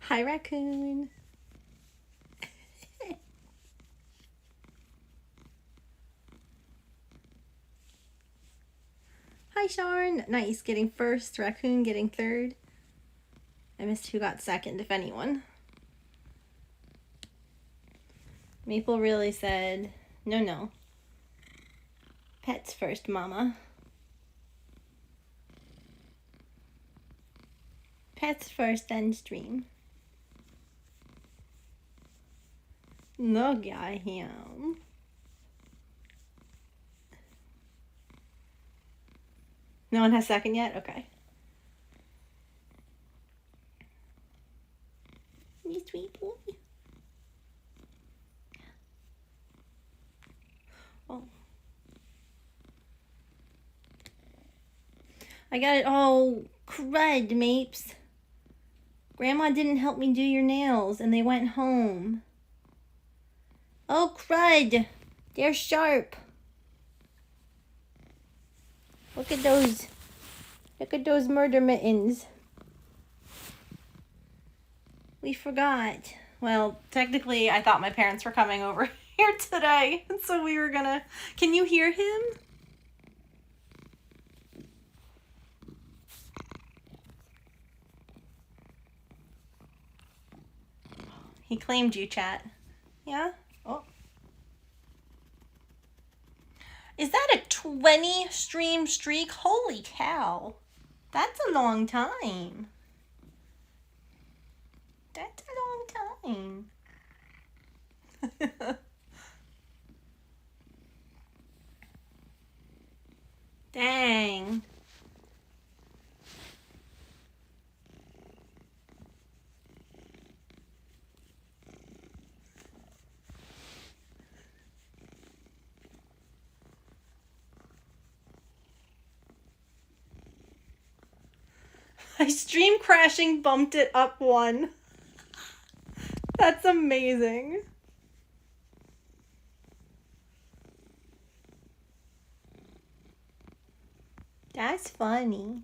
Hi, raccoon. Hi, Sharn. Nice. Getting first. Raccoon getting third. I missed who got second, if anyone. Maple really said, no. Pets first, mama. Pets first, then stream. Look at him. No one has second yet? Okay. You sweet boy. Oh. I got it. Oh, crud, Mapes. Grandma didn't help me do your nails, and they went home. Oh, crud. They're sharp. Look at those. Look at those murder mittens. We forgot. Well, technically, I thought my parents were coming over here today, and so we were gonna... Can you hear him? He claimed you, chat. Yeah? Oh. Is that a 20 stream streak? Holy cow. That's a long time. That's a long time. Dang. My stream crashing bumped it up one. That's amazing. That's funny.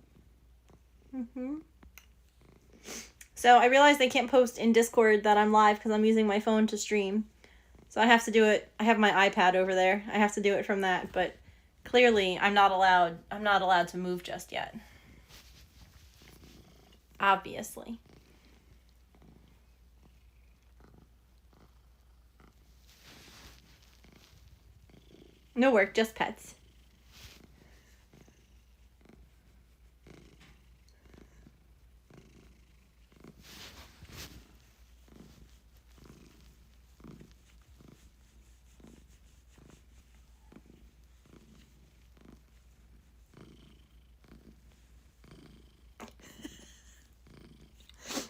So I realized I can't post in Discord that I'm live because I'm using my phone to stream. So I have to do it. I have my iPad over there. I have to do it from that, but clearly I'm not allowed to move just yet. Obviously. No work, just pets.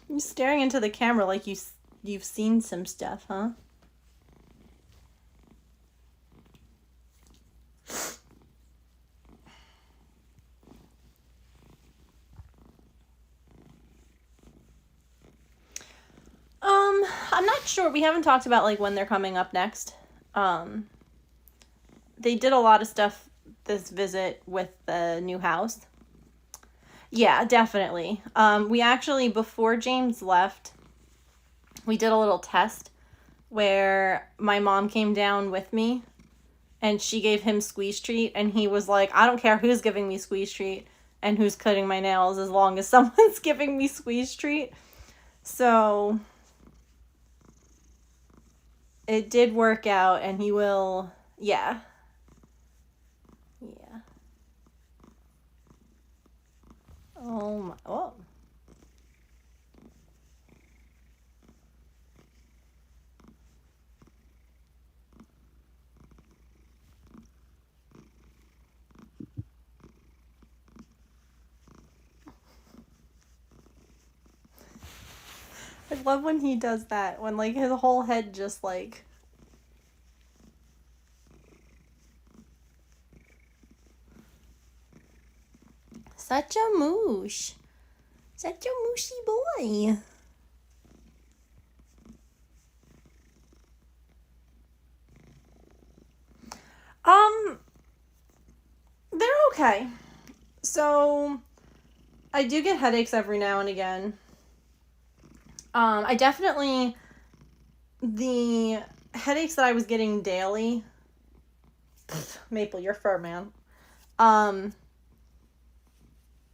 You're staring into the camera like you've seen some stuff, huh? I'm not sure. We haven't talked about like when they're coming up next. They did a lot of stuff this visit with the new house. Yeah, definitely. We actually, before James left, we did a little test where my mom came down with me and she gave him squeeze treat, and he was like, I don't care who's giving me squeeze treat and who's cutting my nails as long as someone's giving me squeeze treat. So it did work out, and he will, yeah. Yeah. Oh my, oh. I love when he does that, when like his whole head just like... Such a moosh. Such a mooshy boy. They're okay. So, I do get headaches every now and again. I definitely, the headaches that I was getting daily, Maple, you're fur, man.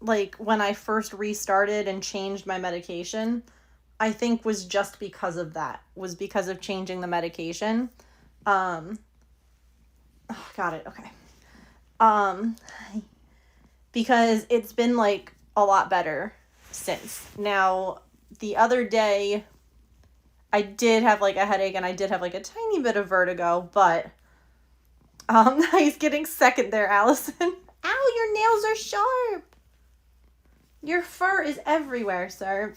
Like when I first restarted and changed my medication, I think was just because of that, was because of changing the medication. Oh, got it. Okay. Because it's been like a lot better since. Now, the other day, I did have like a headache and I did have like a tiny bit of vertigo, but he's getting second there, Allison. Ow, your nails are sharp. Your fur is everywhere, sir.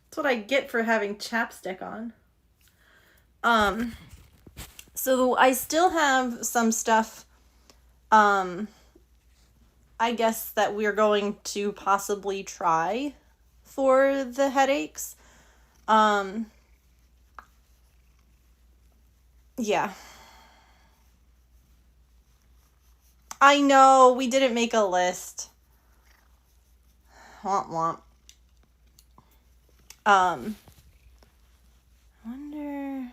That's what I get for having chapstick on. So I still have some stuff, I guess that we're going to possibly try for the headaches. Yeah. I know, we didn't make a list. Womp womp. I wonder...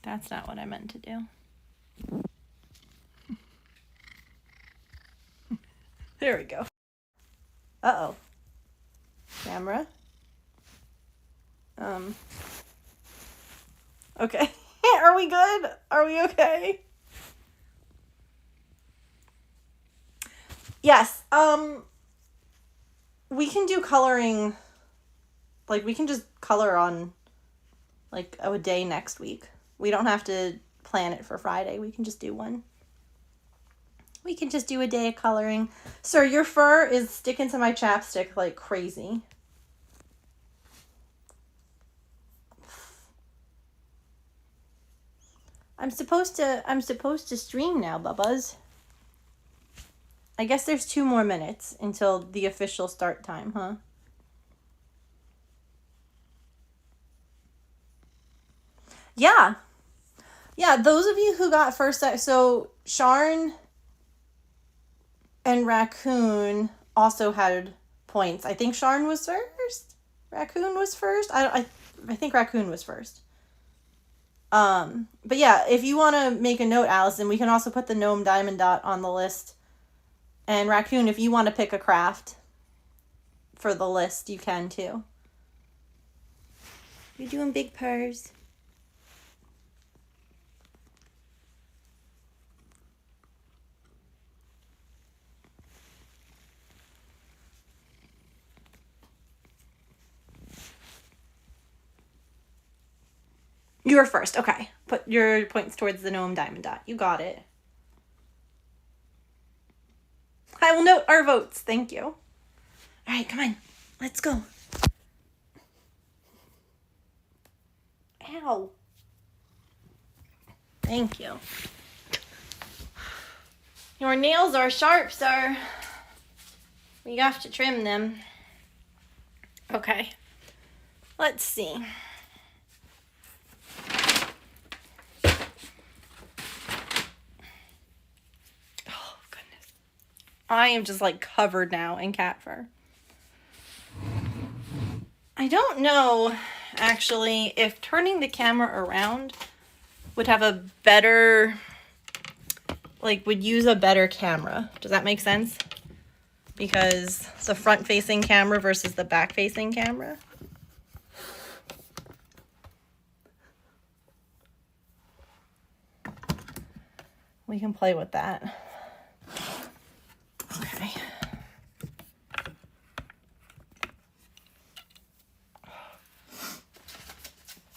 That's not what I meant to do. There we go. Uh-oh. Camera. Okay. Are we good? Are we okay? Yes. We can do coloring. Like, we can just color on, like, a day next week. We don't have to plan it for Friday. We can just do one. We can just do a day of coloring. Sir, your fur is sticking to my chapstick like crazy. I'm supposed to stream now, Bubbas. I guess there's 2 more minutes until the official start time, huh? Yeah. Yeah, those of you who got first, so Sharn and Raccoon also had points. I think Sharn was first. Raccoon was first. I think Raccoon was first. But yeah, if you want to make a note, Allison, we can also put the Gnome Diamond Dot on the list. And Raccoon, if you want to pick a craft for the list, you can too. You're doing big purrs. You were first. Okay. Put your points towards the Gnome Diamond Dot. You got it. I will note our votes. Thank you. All right, come on. Let's go. Ow. Thank you. Your nails are sharp, sir. We have to trim them. Okay. Let's see. Oh, goodness. I am just like covered now in cat fur. I don't know, actually, if turning the camera around would have a better, like, would use a better camera. Does that make sense? Because it's a front-facing camera versus the back-facing camera. We can play with that. Okay.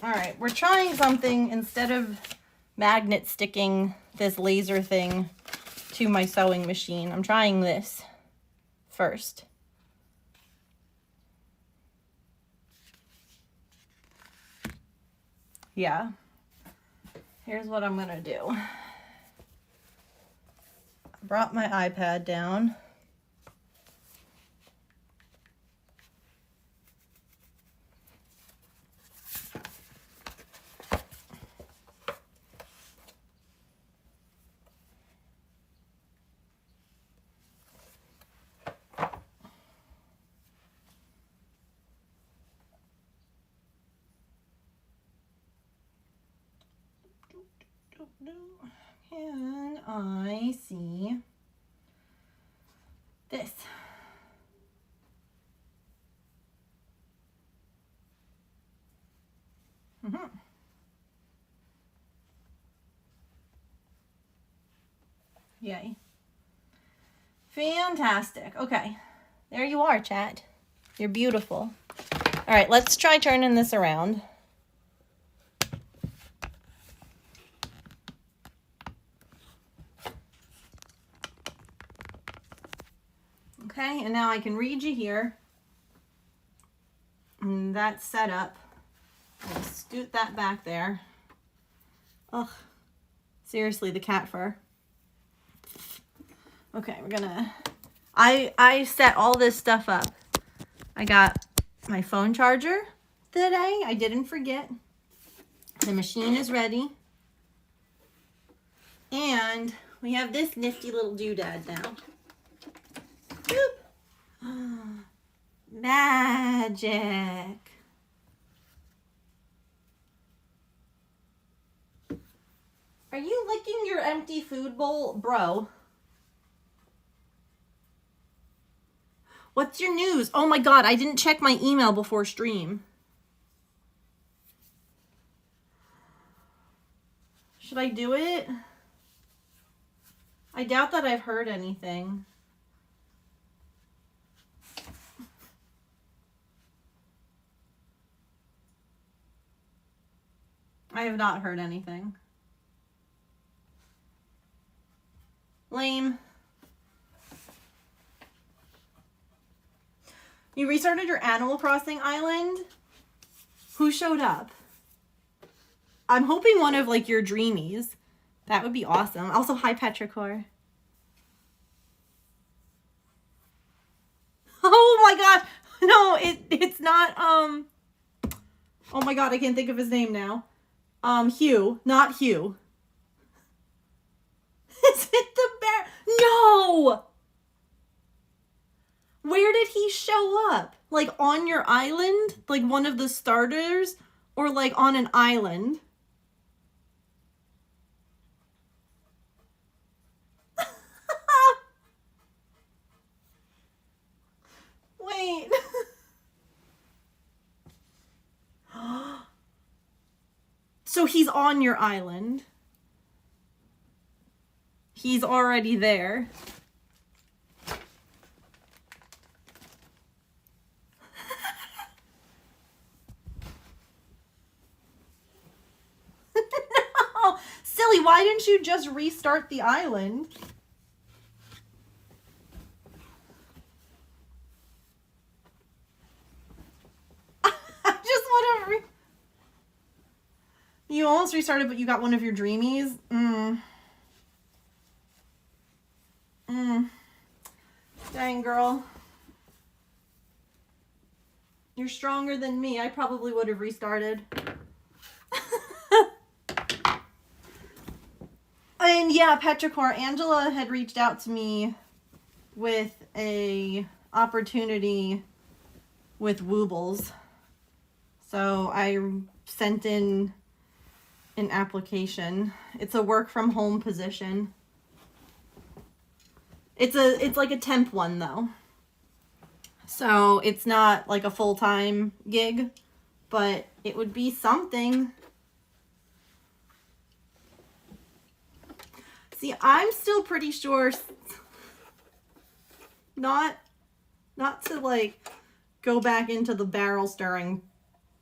All right, we're trying something. Instead of magnet sticking this laser thing to my sewing machine, I'm trying this first. Yeah. Here's what I'm gonna do. I brought my iPad down. Can I see this? Yay. Fantastic. Okay. There you are, chat. You're beautiful. All right, let's try turning this around. Okay, and now I can read you here. And that's set up. I'll scoot that back there. Ugh. Seriously, the cat fur. Okay, we're gonna... I set all this stuff up. I got my phone charger today. I didn't forget. The machine is ready. And we have this nifty little doodad now. Boop. Magic. Are you licking your empty food bowl? Bro. What's your news? Oh my god, I didn't check my email before stream. Should I do it? I doubt that I've heard anything. I have not heard anything. Lame. You restarted your Animal Crossing island? Who showed up? I'm hoping one of like your dreamies. That would be awesome. Also, hi Petrichor. Oh my god. No, it's not oh my god, I can't think of his name now. Hugh, not Hugh. Is it the bear? No! Where did he show up? Like on your island? Like one of the starters? Or like on an island? Wait. So he's on your island. He's already there. No! Silly, why didn't you just restart the island? You almost restarted, but you got one of your dreamies? Dang, girl. You're stronger than me. I probably would have restarted. And yeah, Petrichor, Angela had reached out to me with a opportunity with Woobles. So I sent in an application. It's a work from home position. It's like a temp one though. So it's not like a full-time gig, but it would be something. See, I'm still pretty sure not to like go back into the barrel stirring,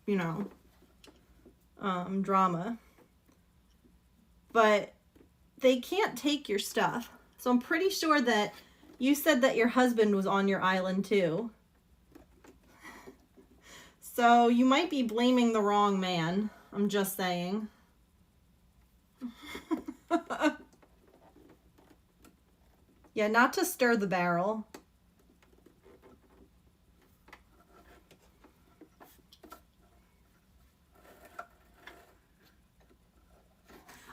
you know, drama. But they can't take your stuff. So I'm pretty sure that you said that your husband was on your island too. So you might be blaming the wrong man. I'm just saying. Yeah, not to stir the barrel.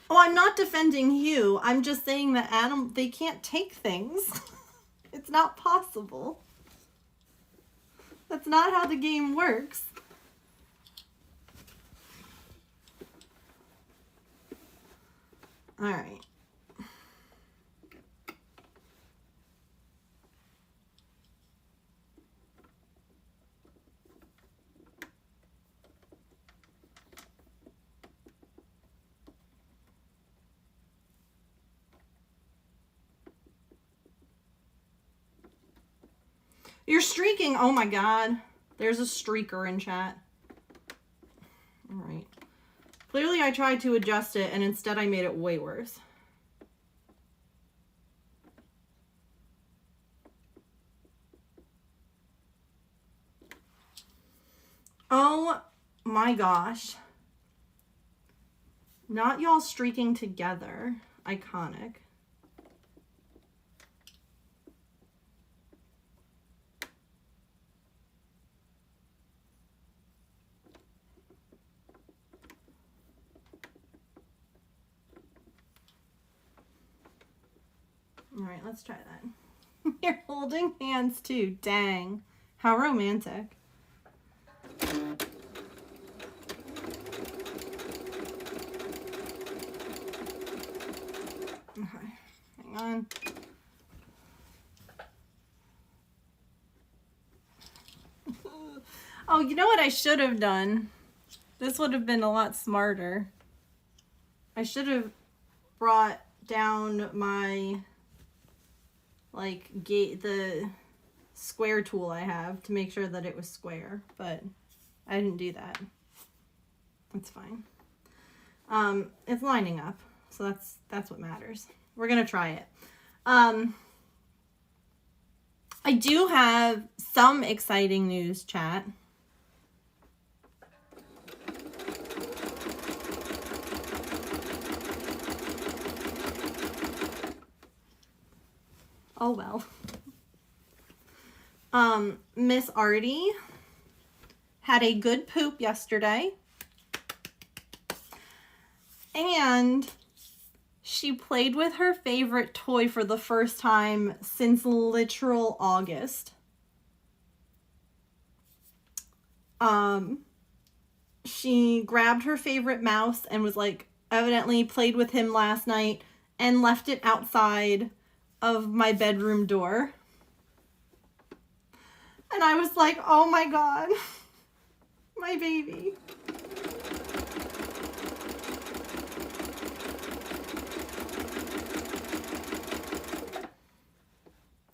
Oh, I'm not defending Hugh. I'm just saying that they can't take things. It's not possible. That's not how the game works. All right. You're streaking. Oh my God. There's a streaker in chat. All right. Clearly I tried to adjust it and instead I made it way worse. Oh my gosh. Not y'all streaking together. Iconic. All right, let's try that. You're holding hands too. Dang. How romantic. Okay, hang on. Oh, you know what I should have done? This would have been a lot smarter. I should have brought down my, like, the square tool I have to make sure that it was square, but I didn't do that. That's fine. It's lining up, so that's what matters. We're gonna try it. I do have some exciting news, chat. Oh well. Miss Artie had a good poop yesterday. And she played with her favorite toy for the first time since literal August. She grabbed her favorite mouse and was like, evidently played with him last night and left it outside of my bedroom door. And I was like, oh my God, my baby.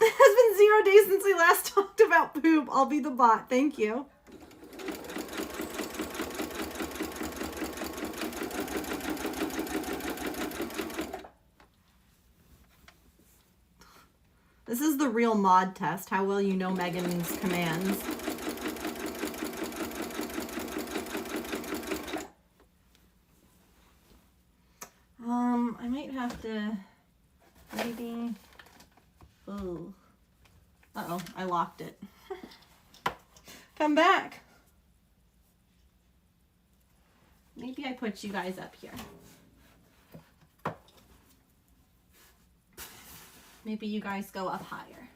It has been 0 days since we last talked about poop. I'll be the bot. Thank you. This is the real mod test, how well you know Megan's commands. I might have to, maybe, oh, uh-oh, I locked it. Come back. Maybe I put you guys up here. Maybe you guys go up higher.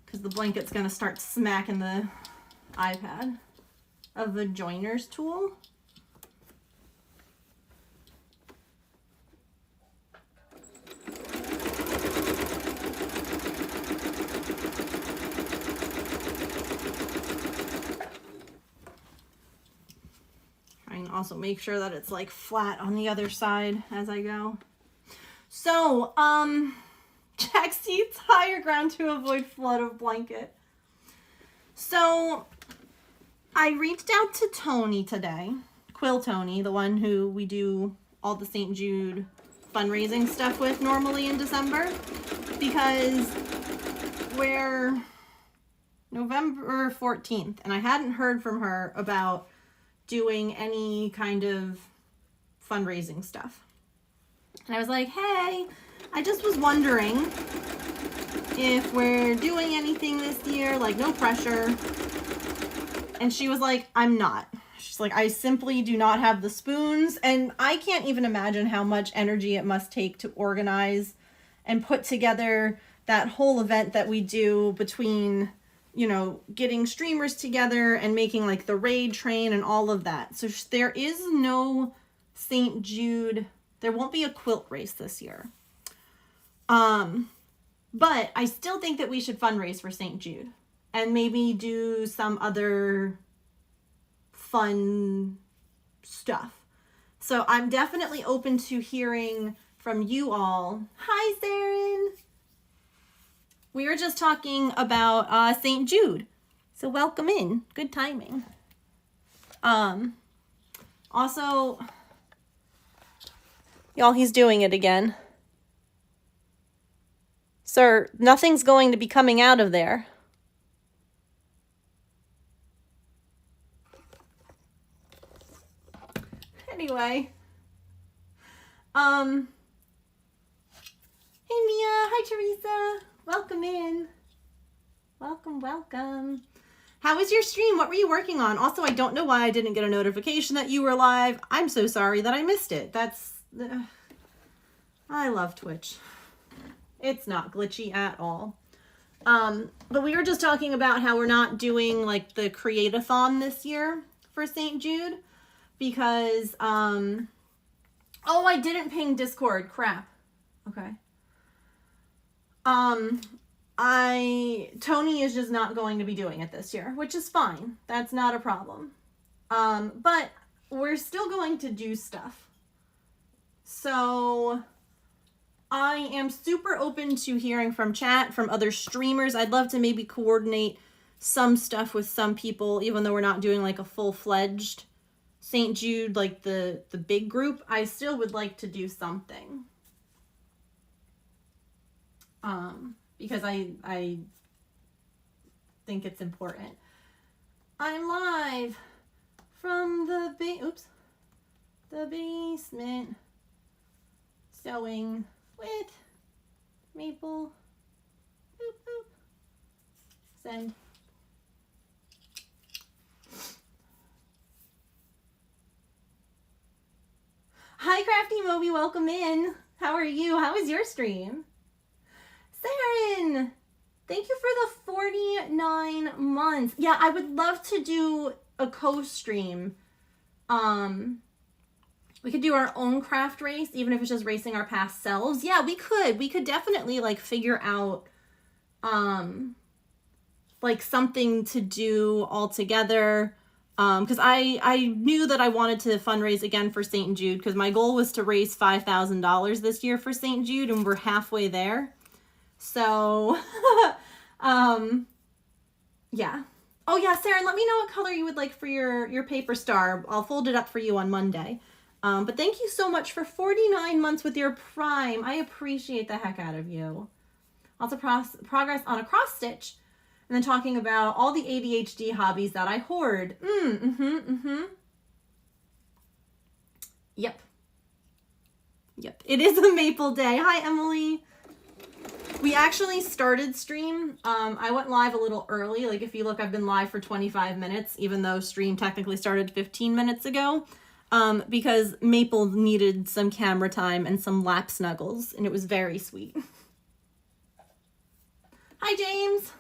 Because the blanket's going to start smacking the iPad. Of the joiners tool. Trying to also make sure that it's like flat on the other side as I go. So, check seats higher ground to avoid flood of blanket. So, I reached out to Tony today, Quill Tony, the one who we do all the St. Jude fundraising stuff with normally in December, because we're November 14th, and I hadn't heard from her about doing any kind of fundraising stuff. And I was like, hey, I just was wondering if we're doing anything this year, like no pressure. And she was like, I'm not. She's like, I simply do not have the spoons. And I can't even imagine how much energy it must take to organize and put together that whole event that we do between, you know, getting streamers together and making like the raid train and all of that. So there is no St. Jude. There won't be a quilt race this year. But I still think that we should fundraise for St. Jude and maybe do some other fun stuff. So I'm definitely open to hearing from you all. Hi, Saren. We were just talking about St. Jude. So welcome in. Good timing. Also, y'all, he's doing it again. Sir, nothing's going to be coming out of there. Anyway. Hey Mia, hi Teresa. Welcome in. Welcome. How was your stream? What were you working on? Also, I don't know why I didn't get a notification that you were live. I'm so sorry that I missed it. I love Twitch. It's not glitchy at all. But we were just talking about how we're not doing like the create-a-thon this year for St. Jude because, oh, I didn't ping Discord. Crap. Okay. Tony is just not going to be doing it this year, which is fine. That's not a problem. But we're still going to do stuff. So I am super open to hearing from chat, from other streamers. I'd love to maybe coordinate some stuff with some people, even though we're not doing like a full-fledged St. Jude, like the big group. I still would like to do something. Because I think it's important. I'm live from the basement sewing with Maple. Boop, boop. Send. Hi, Crafty Moby. Welcome in. How are you? How was your stream? Saren, thank you for the 49 months. Yeah, I would love to do a co-stream. We could do our own craft race, even if it's just racing our past selves. Yeah, we could. We could definitely like figure out like something to do all together. Because I knew that I wanted to fundraise again for St. Jude because my goal was to raise $5,000 this year for St. Jude, and we're halfway there. So, yeah. Oh yeah, Sarah, let me know what color you would like for your paper star. I'll fold it up for you on Monday. But thank you so much for 49 months with your Prime. I appreciate the heck out of you. Also progress on a cross stitch. And then talking about all the ADHD hobbies that I hoard. Yep. It is a Maple Day. Hi, Emily. We actually started stream. I went live a little early. Like if you look, I've been live for 25 minutes, even though stream technically started 15 minutes ago. Because Maple needed some camera time and some lap snuggles, and it was very sweet. Hi, James.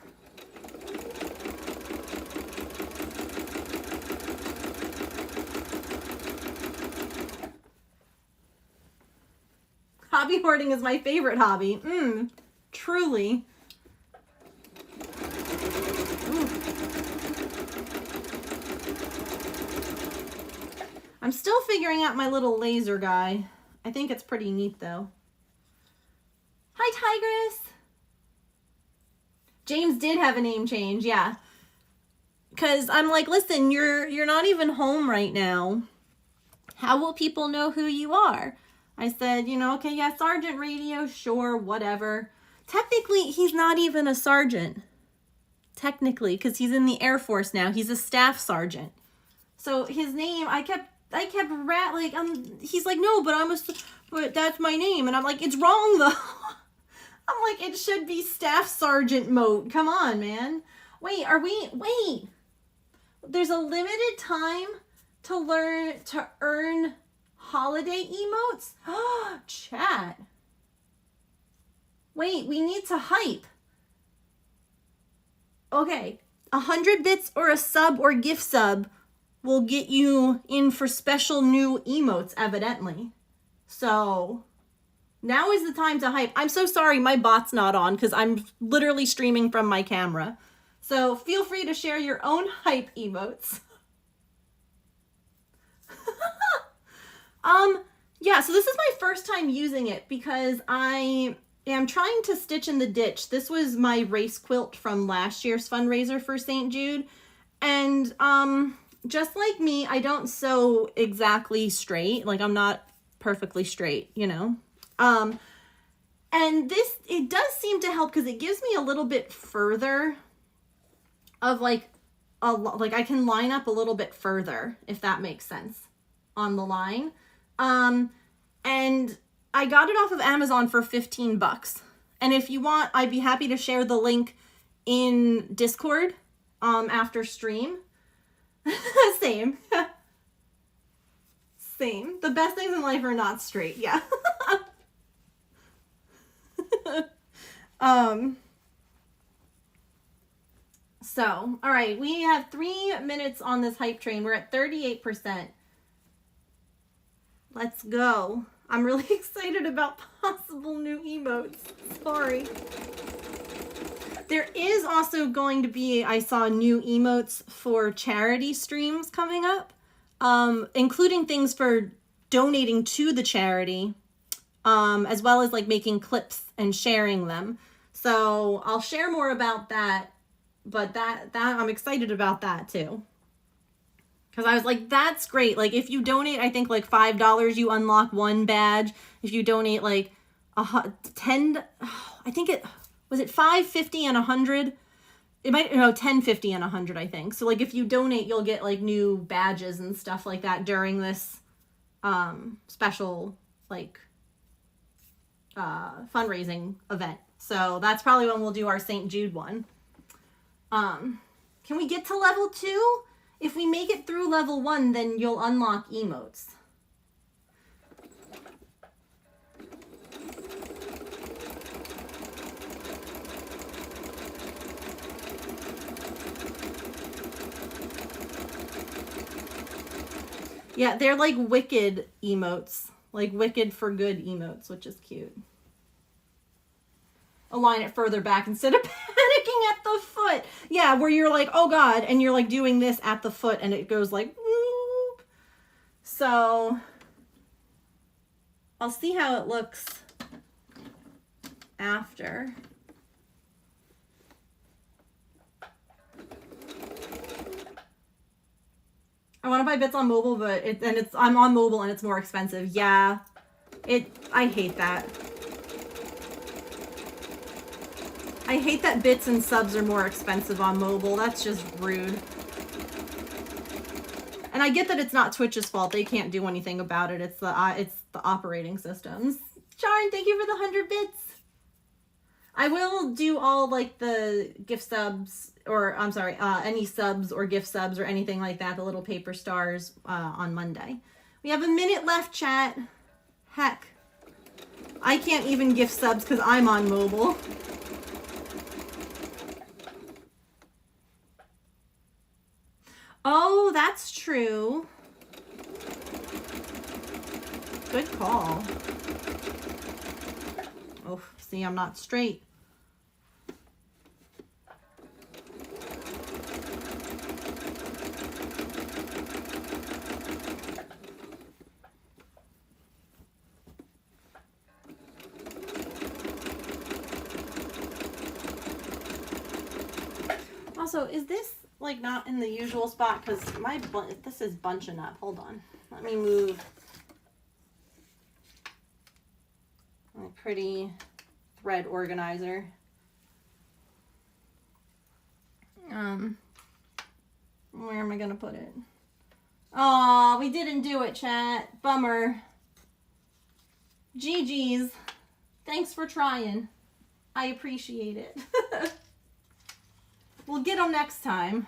Hobby hoarding is my favorite hobby. Truly. Ooh. I'm still figuring out my little laser guy. I think it's pretty neat though. Hi, Tigress. James did have a name change, yeah. Cause I'm like, listen, you're not even home right now. How will people know who you are? I said, okay, yeah, Sergeant Radio, sure, whatever. Technically, he's not even a sergeant. Technically, because he's in the Air Force now. He's a staff sergeant. So his name, I kept he's like, no, but that's my name. And I'm like, it's wrong though. I'm like, it should be Staff Sergeant Moat. Come on, man. Wait. There's a limited time to earn holiday emotes? Chat. Wait, we need to hype. Okay, 100 bits or a sub or gift sub will get you in for special new emotes, evidently. So now is the time to hype. I'm so sorry my bot's not on because I'm literally streaming from my camera. So feel free to share your own hype emotes. Yeah, so this is my first time using it because I am trying to stitch in the ditch. This was my race quilt from last year's fundraiser for St. Jude. And just like me, I don't sew exactly straight. Like, I'm not perfectly straight, you know. And this, it does seem to help because it gives me a little bit further of like I can line up a little bit further, if that makes sense, on the line. And I got it off of Amazon for 15 bucks. And if you want, I'd be happy to share the link in Discord after stream. Same. Same. The best things in life are not straight. Yeah. So, all right, we have 3 minutes on this hype train. We're at 38%. Let's go. I'm really excited about possible new emotes. Sorry. There is also going to be, I saw new emotes for charity streams coming up, including things for donating to the charity, as well as like making clips and sharing them. So I'll share more about that, but that I'm excited about that too. Because I was like, that's great. Like, if you donate, I think, like, $5, you unlock 1 badge. If you donate, like, 10, I think it, was it 5, 50, and 100? It might, no, 10, 50, and 100, I think. So, like, if you donate, you'll get, like, new badges and stuff like that during this special, like, fundraising event. So, that's probably when we'll do our St. Jude one. Can we get to level 2? If we make it through level 1, then you'll unlock emotes. Yeah, they're like wicked emotes. Like wicked for good emotes, which is cute. Align it further back instead of panicking at the foot. Yeah, where you're like, oh God, and you're like doing this at the foot and it goes like, whoop. So I'll see how it looks after. I want to buy bits on mobile, but I'm on mobile and it's more expensive. Yeah, I hate that. I hate that bits and subs are more expensive on mobile. That's just rude. And I get that it's not Twitch's fault. They can't do anything about it. It's the operating systems. Charn, thank you for the 100 bits. I will do all like the gift subs, or I'm sorry, any subs or gift subs or anything like that, the little paper stars on Monday. We have a minute left, chat. Heck, I can't even gift subs because I'm on mobile. Oh, that's true. Good call. Oh, see, I'm not straight. Also, is this like not in the usual spot? Because this is bunching up. Hold on. Let me move my pretty thread organizer. Where am I gonna put it? Oh, we didn't do it, chat. Bummer. GG's. Thanks for trying. I appreciate it. We'll get them next time.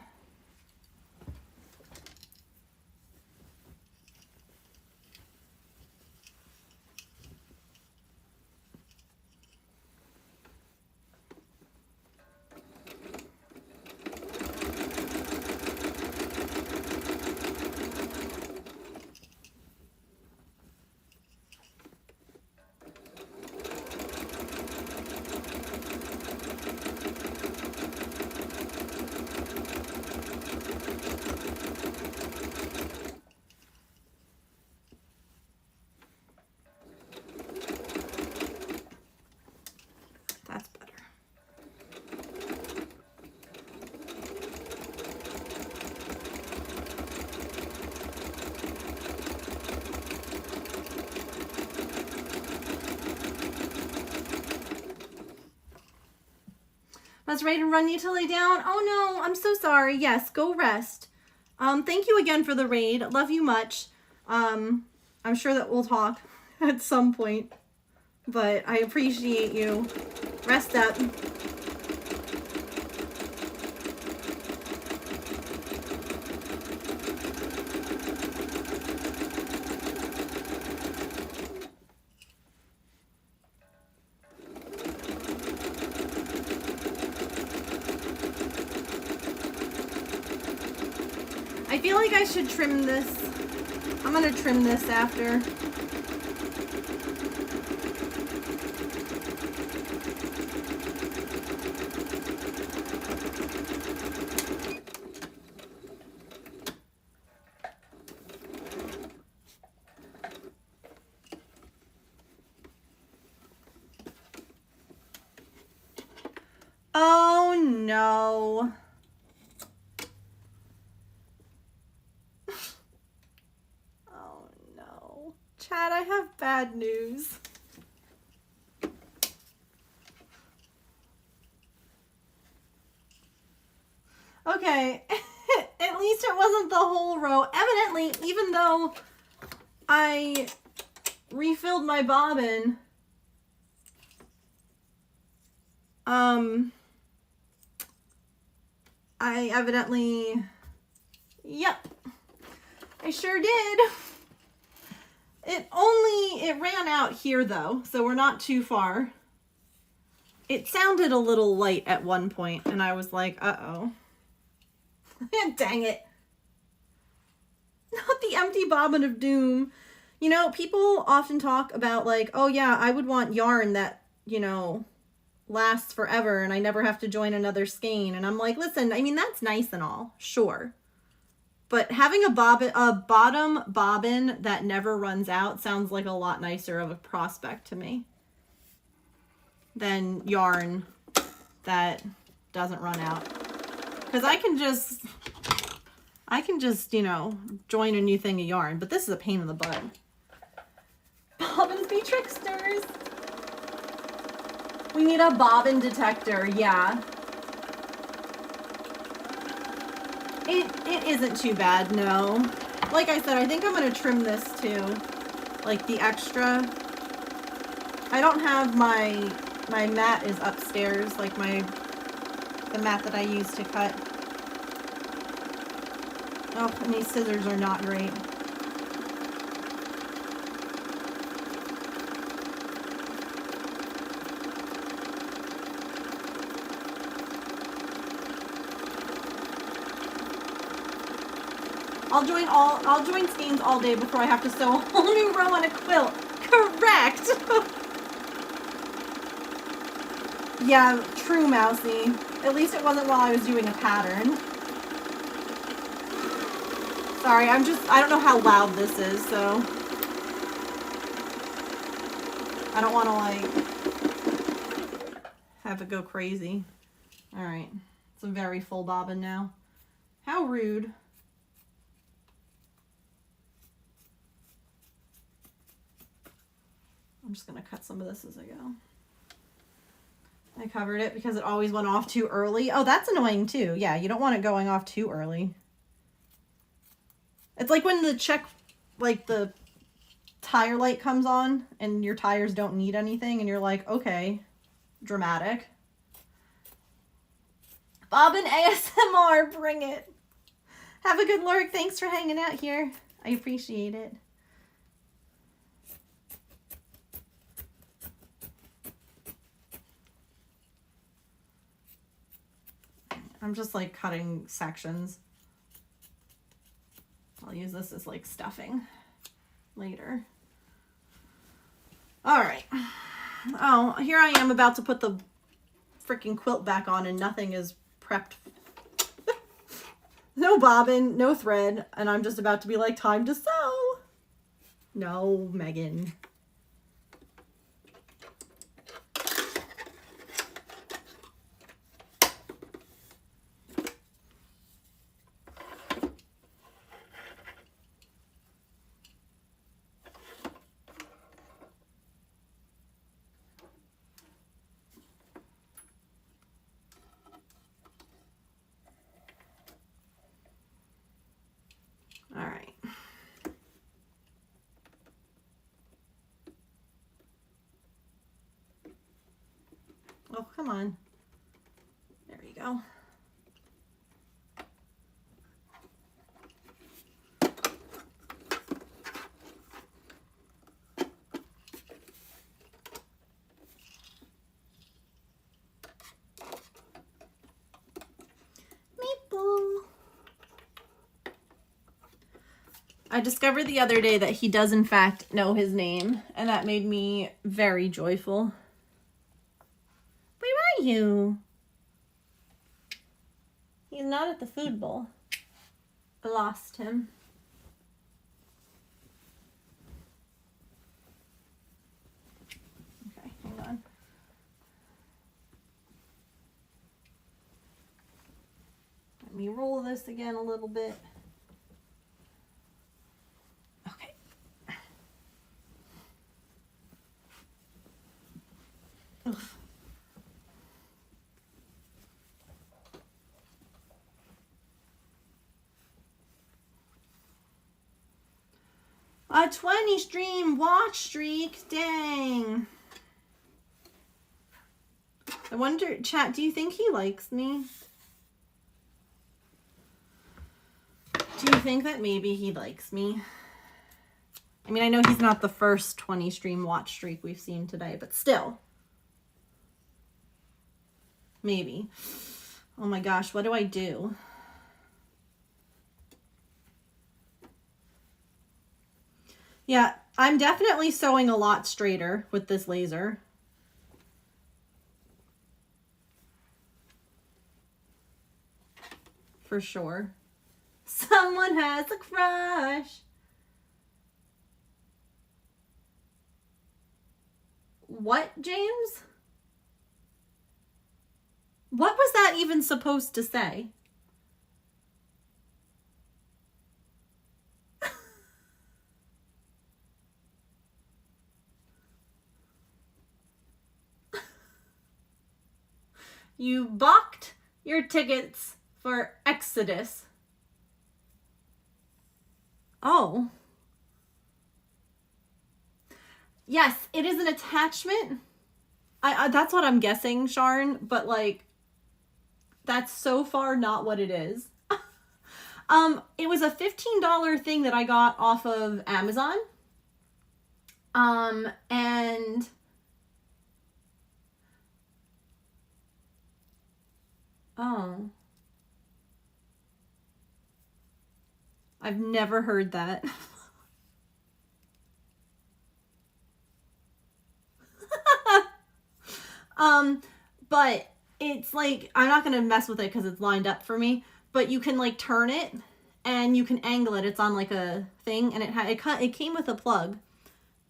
I was ready to run you to lay down. Oh no, I'm so sorry. Yes, go rest. Thank you again for the raid. Love you much. I'm sure that we'll talk at some point, but I appreciate you. Rest up. I feel like I should trim this. I'm gonna trim this after. Oh no. Oh no. Chad, I have bad news. Okay, at least it wasn't the whole row. Evidently, even though I refilled my bobbin, I evidently, yep, I sure did. It ran out here though, so we're not too far. It sounded a little light at one point, and I was like, uh-oh. Dang it. Not the empty bobbin of doom. You know, people often talk about like, oh yeah, I would want yarn that, you know, lasts forever and I never have to join another skein. And I'm like, listen, I mean, that's nice and all, sure. But having a bottom bobbin that never runs out sounds like a lot nicer of a prospect to me than yarn that doesn't run out. Because I can just, you know, join a new thing of yarn, but this is a pain in the butt. Bobbins be tricksters. We need a bobbin detector, yeah. It isn't too bad, no. Like I said, I think I'm gonna trim this too. Like the extra. I don't have my mat is upstairs, like the mat that I use to cut. Oh, and these scissors are not great. I'll join skeins all day before I have to sew a whole new row on a quilt. Correct. Yeah, true, Mousy. At least it wasn't while I was doing a pattern. Sorry, I don't know how loud this is, so I don't want to like have it go crazy. All right, it's a very full bobbin now. How rude. I'm just gonna cut some of this as I go. I covered it because it always went off too early. Oh, that's annoying too. Yeah, you don't want it going off too early. It's like when the tire light comes on and your tires don't need anything and you're like, okay, dramatic. Bobbin ASMR, bring it. Have a good lurk. Thanks for hanging out here. I appreciate it. I'm just like cutting sections. I'll use this as like stuffing later. All right. Oh, here I am about to put the freaking quilt back on and nothing is prepped. No bobbin, no thread, and I'm just about to be like, time to sew. No, Megan. Come on. There you go. I discovered the other day that he does in fact know his name, and that made me very joyful. Where are you? He's not at the food bowl. I lost him. Okay, hang on. Let me roll this again a little bit. Oof. A 20 stream watch streak, dang. I wonder, chat, do you think he likes me? Do you think that maybe he likes me? I mean, I know he's not the first 20 stream watch streak we've seen today, but still. Maybe. Oh my gosh, what do I do? Yeah, I'm definitely sewing a lot straighter with this laser. For sure. Someone has a crush. What, James? What was that even supposed to say? You balked your tickets for Exodus. Oh. Yes, it is an attachment. That's what I'm guessing, Sharn, but like, that's so far not what it is. It was a $15 thing that I got off of Amazon. And oh, I've never heard that. But it's like, I'm not going to mess with it because it's lined up for me, but you can like turn it and you can angle it. It's on like a thing, and it came with a plug,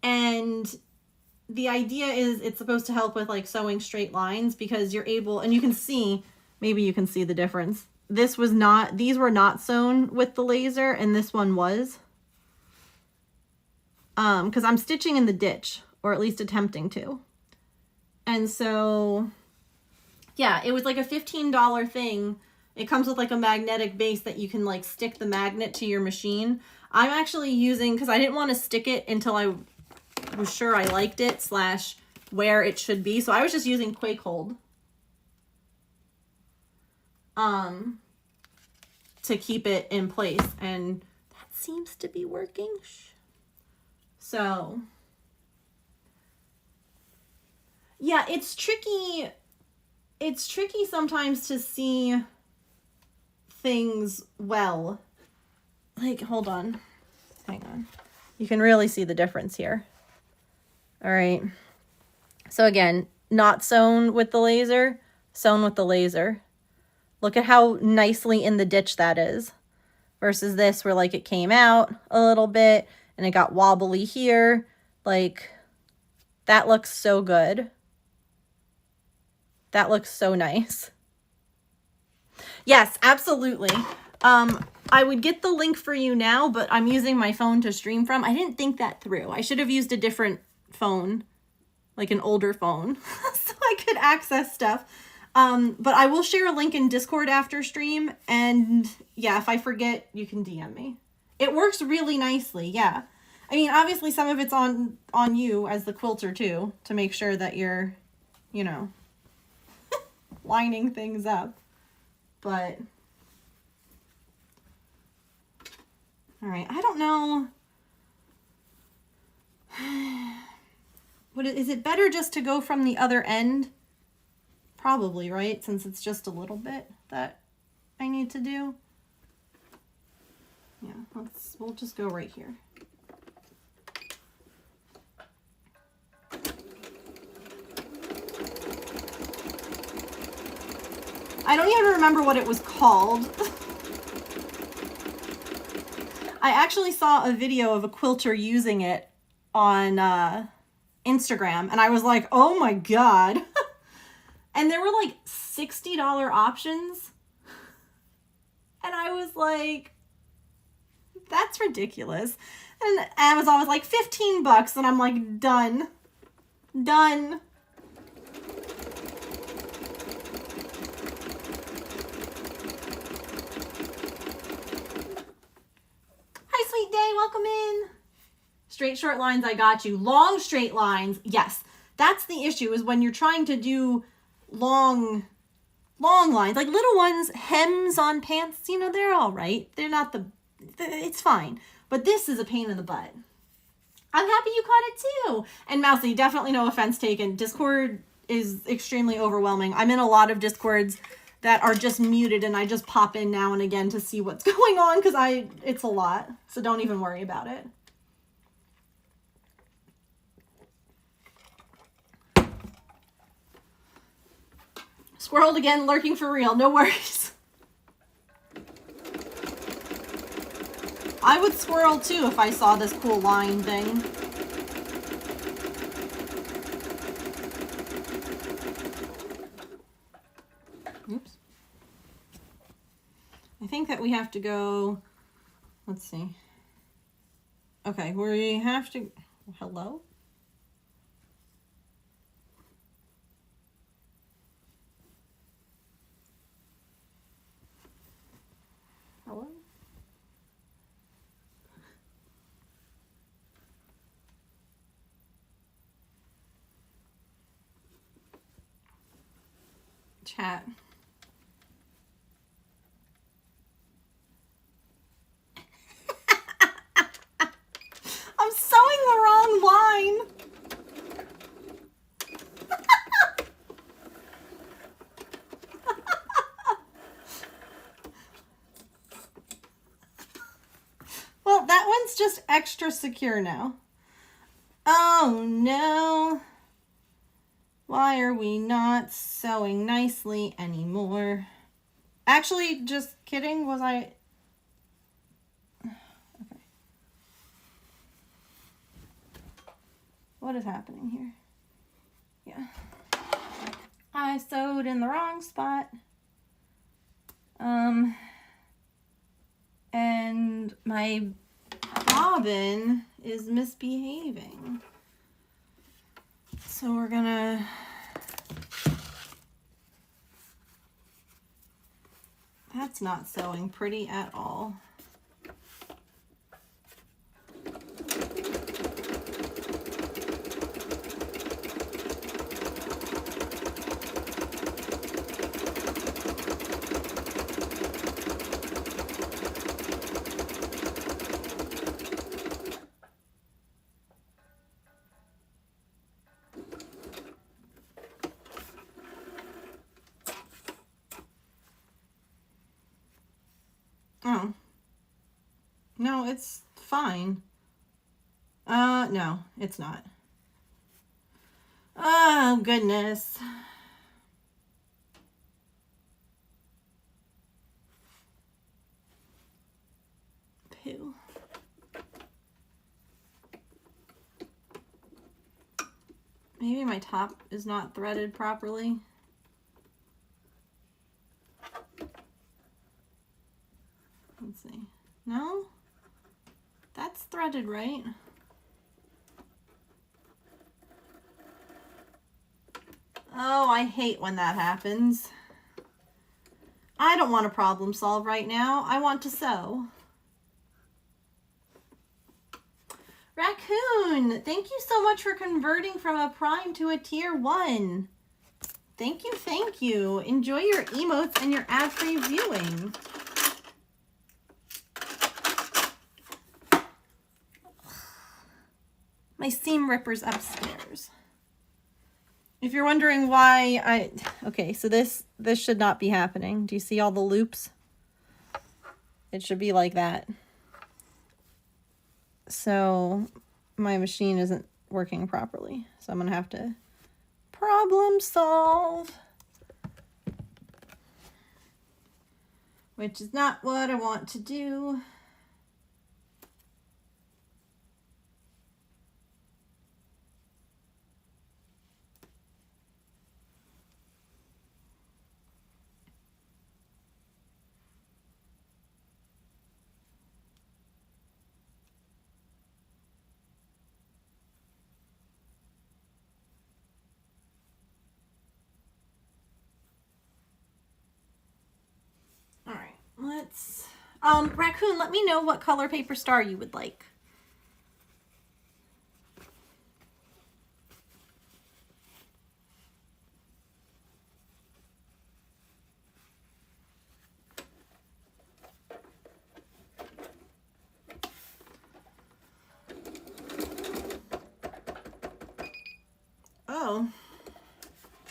and the idea is it's supposed to help with like sewing straight lines, because you're able, and you can see, maybe you can see the difference. These were not sewn with the laser, and this one was. Because I'm stitching in the ditch, or at least attempting to. And so, yeah, it was like a $15 thing. It comes with like a magnetic base that you can like stick the magnet to your machine. I'm actually using, because I didn't want to stick it until I was sure I liked it / where it should be. So I was just using Quake Hold. To keep it in place, and that seems to be working. So yeah, it's tricky. It's tricky sometimes to see things well. Like, hold on. Hang on. You can really see the difference here. All right. So again, not sewn with the laser, sewn with the laser. Look at how nicely in the ditch that is. Versus this, where like it came out a little bit and it got wobbly here. Like, that looks so good. That looks so nice. Yes, absolutely. I would get the link for you now, but I'm using my phone to stream from. I didn't think that through. I should have used a different phone, like an older phone, so I could access stuff. But I will share a link in Discord after stream, and yeah, if I forget, you can DM me. It works really nicely, yeah. I mean, obviously some of it's on you as the quilter too, to make sure that you're, you know. lining things up. But, all right, I don't know. Is it better just to go from the other end? Probably, right? Since it's just a little bit that I need to do. Yeah, we'll just go right here. I don't even remember what it was called. I actually saw a video of a quilter using it on Instagram, and I was like, oh my God. And there were like $60 options. And I was like, that's ridiculous. And Amazon was like $15, and I'm like, done. Done. Hi, sweet day, welcome in. Straight short lines, I got you. Long straight lines, yes. That's the issue, is when you're trying to do long lines, like little ones, hems on pants, you know, they're all right. They're not it's fine. But this is a pain in the butt. I'm happy you caught it too. And Mousy, definitely no offense taken. Discord is extremely overwhelming. I'm in a lot of Discords that are just muted, and I just pop in now and again to see what's going on because it's a lot. So don't even worry about it. Squirreled again, lurking for real. No worries. I would squirrel too if I saw this cool line thing. Oops. I think that we have to go, let's see. Okay, we have to, hello? Hello? Chat. I'm sewing the wrong line. Well, that one's just extra secure now. Oh no. Why are we not sewing nicely anymore? Actually, just kidding. Was I? Okay. What is happening here? Yeah. I sewed in the wrong spot. And my bobbin is misbehaving. So we're gonna that's not sewing pretty at all. Oh. No, it's fine. No, it's not. Oh, goodness. Poo. Maybe my top is not threaded properly. Let's see. No? That's threaded, right? Oh, I hate when that happens. I don't want to problem solve right now. I want to sew. Raccoon, thank you so much for converting from a prime to a tier 1. Thank you, thank you. Enjoy your emotes and your ad-free viewing. My seam ripper's upstairs. If you're wondering why okay, so this should not be happening. Do you see all the loops? It should be like that. So my machine isn't working properly. So I'm gonna have to problem solve. Which is not what I want to do. All right, let's, Raccoon, let me know what color paper star you would like. Oh,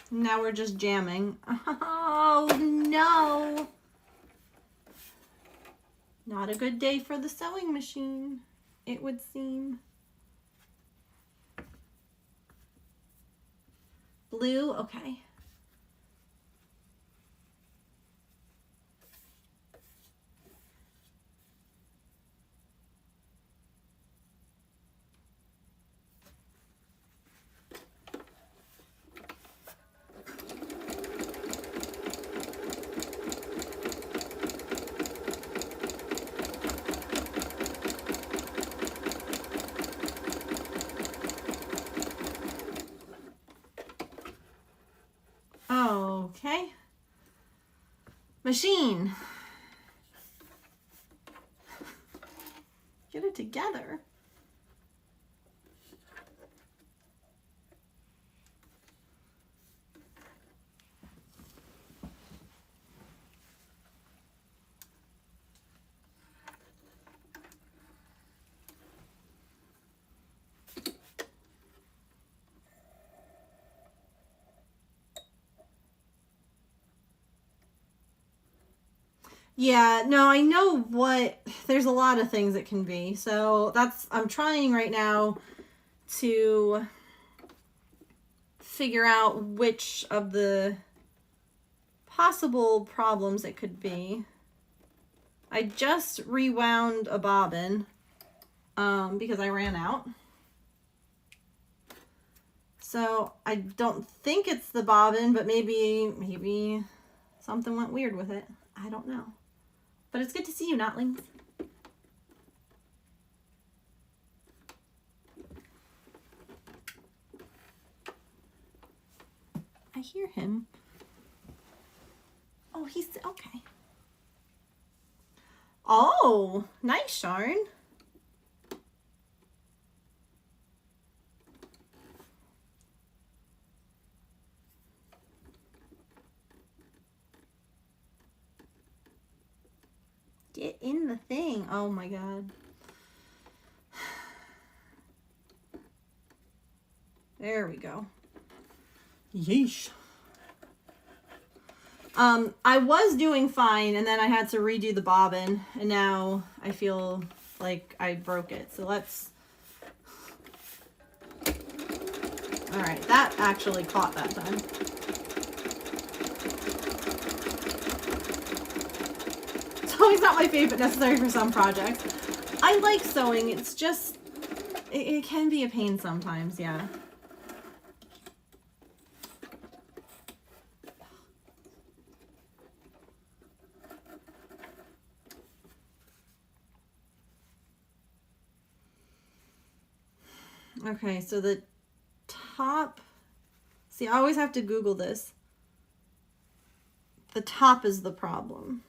now we're just jamming. Oh no. Not a good day for the sewing machine, it would seem. Blue, okay. Okay. Machine. Get it together. Yeah, no, I know what, there's a lot of things it can be. So that's, I'm trying right now to figure out which of the possible problems it could be. I just rewound a bobbin because I ran out. So I don't think it's the bobbin, but maybe something went weird with it. I don't know. But it's good to see you, Notlings. I hear him. Oh, he's okay. Oh, nice, Sharn. Get in the thing. Oh my God. There we go. Yeesh. I was doing fine, and then I had to redo the bobbin, and now I feel like I broke it. So let's... All right, that actually caught that time. Sewing's not my favorite, necessary for some projects. I like sewing, it's just, it can be a pain sometimes, yeah. Okay, so the top, see, I always have to Google this. The top is the problem.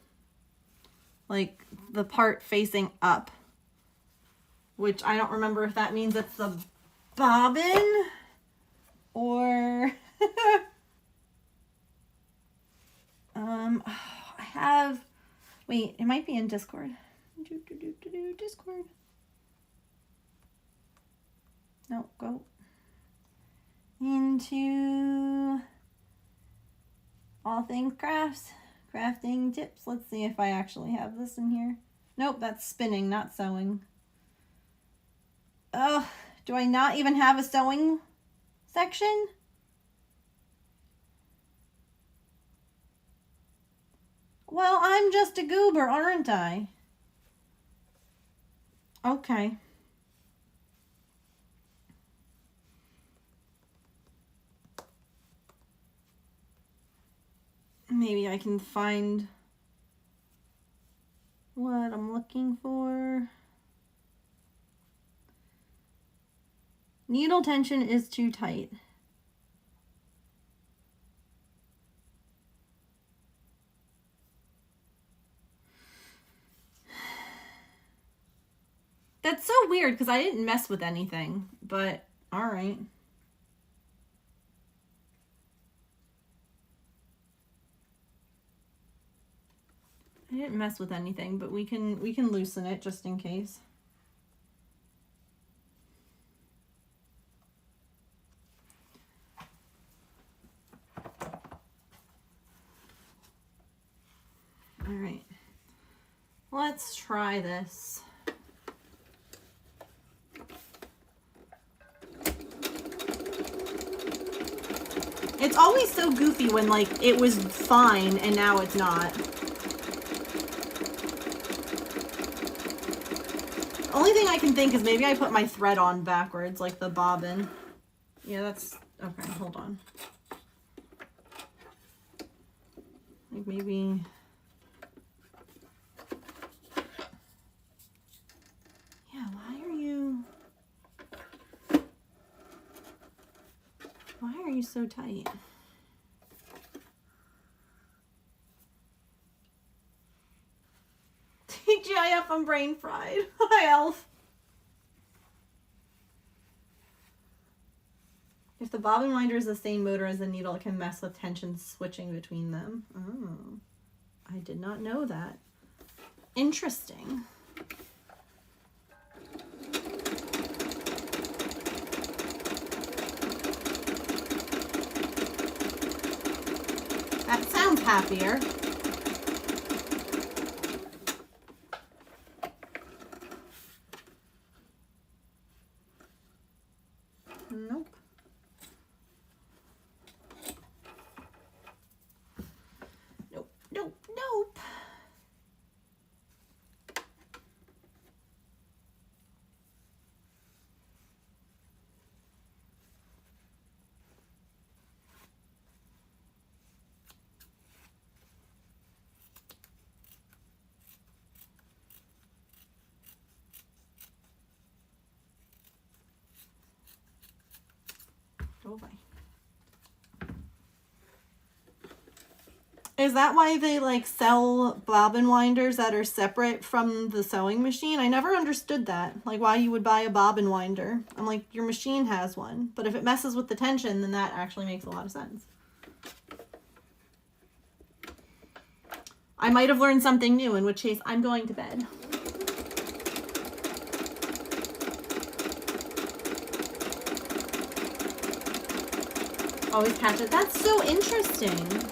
Like the part facing up, which I don't remember if that means it's the bobbin or I have, wait, it might be in Discord. Discord. No, go into all things crafts, crafting tips. Let's see if I actually have this in here. Nope, that's spinning, not sewing. Oh, do I not even have a sewing section? Well, I'm just a goober, aren't I? Okay. Maybe I can find what I'm looking for. Needle tension is too tight. That's so weird because I didn't mess with anything, but all right. I didn't mess with anything, but we can loosen it just in case. All right. Let's try this. It's always so goofy when like it was fine and now it's not. Only thing I can think is maybe I put my thread on backwards, like the bobbin. Yeah, that's okay. Hold on. Like maybe. Yeah, why are you so tight? TGIF, I'm brain fried. Hi, Elf. If the bobbin winder is the same motor as the needle, it can mess with tension switching between them. Oh, I did not know that. Interesting. That sounds happier. Nope. Nope, nope, nope. Go away. Is that why they like sell bobbin winders that are separate from the sewing machine? I never understood that. Like why you would buy a bobbin winder. I'm like, your machine has one. But if it messes with the tension, then that actually makes a lot of sense. I might have learned something new, in which case I'm going to bed. Always catch it. That's so interesting.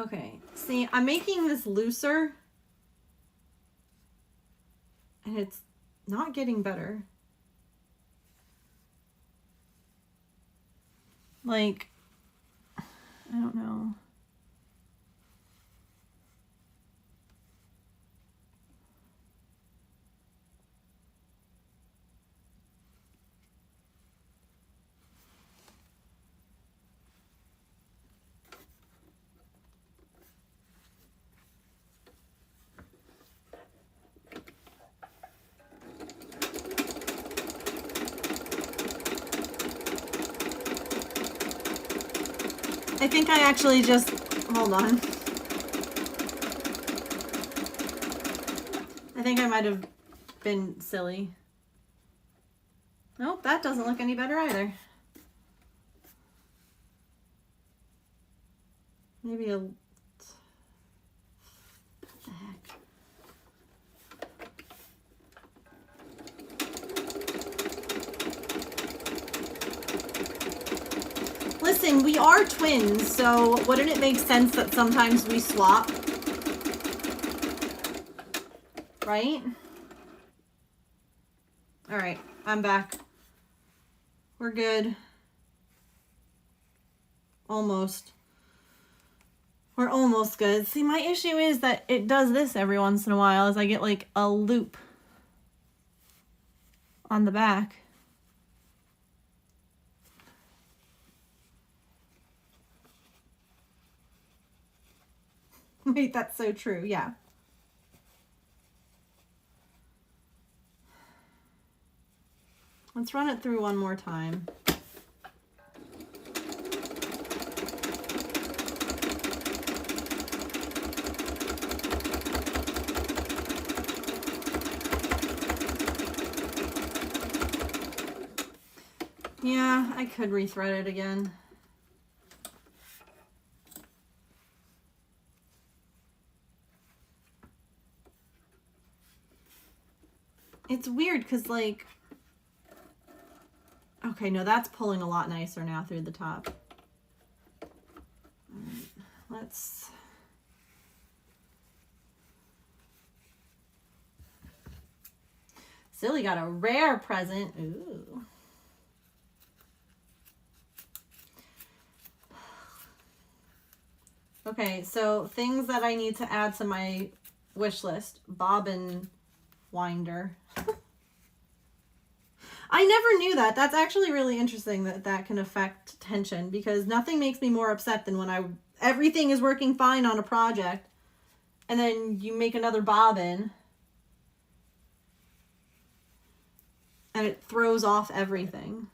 Okay, see, I'm making this looser and it's not getting better. Like, I don't know. I think I actually just, hold on. I think I might have been silly. Nope, that doesn't look any better either. Maybe a... What the heck? Listen, we are twins, so wouldn't it make sense that sometimes we swap? Right? All right, I'm back. We're good. Almost. We're almost good. See, my issue is that it does this every once in a while, as I get like a loop on the back. Wait, that's so true. Yeah. Let's run it through one more time. Yeah, I could rethread it again. It's weird because, like, okay, no, that's pulling a lot nicer now through the top. All right, let's... Silly got a rare present. Ooh. Okay, so things that I need to add to my wish list. Bobbin winder. I never knew that. That's actually really interesting that that can affect tension, because nothing makes me more upset than when everything is working fine on a project and then you make another bobbin and it throws off everything.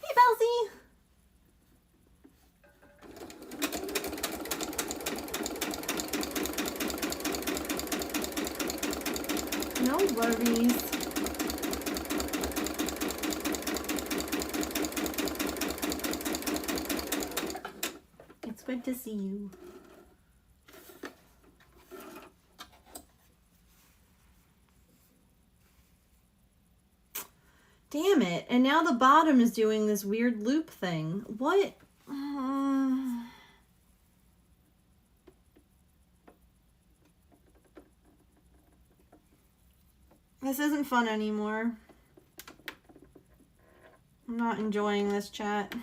Hey, Belzy! No worries. It's good to see you. Damn it. And now the bottom is doing this weird loop thing. What? This isn't fun anymore. I'm not enjoying this chat.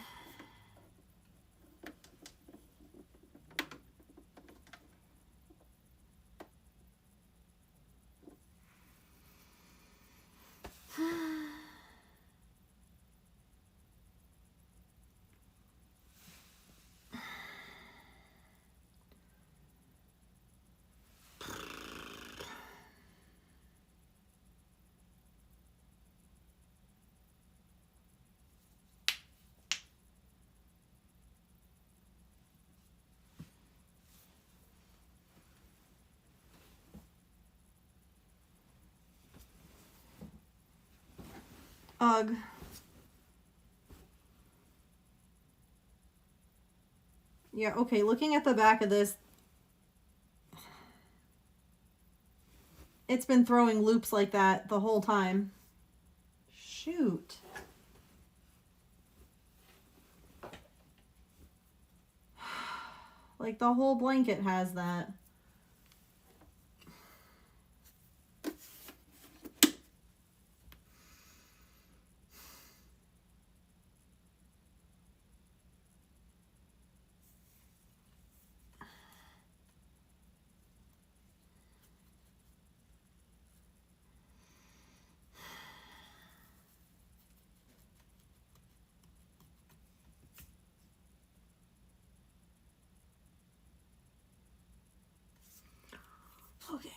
Ugh. Yeah, okay, looking at the back of this, it's been throwing loops like that the whole time. Shoot. Like the whole blanket has that. Okay.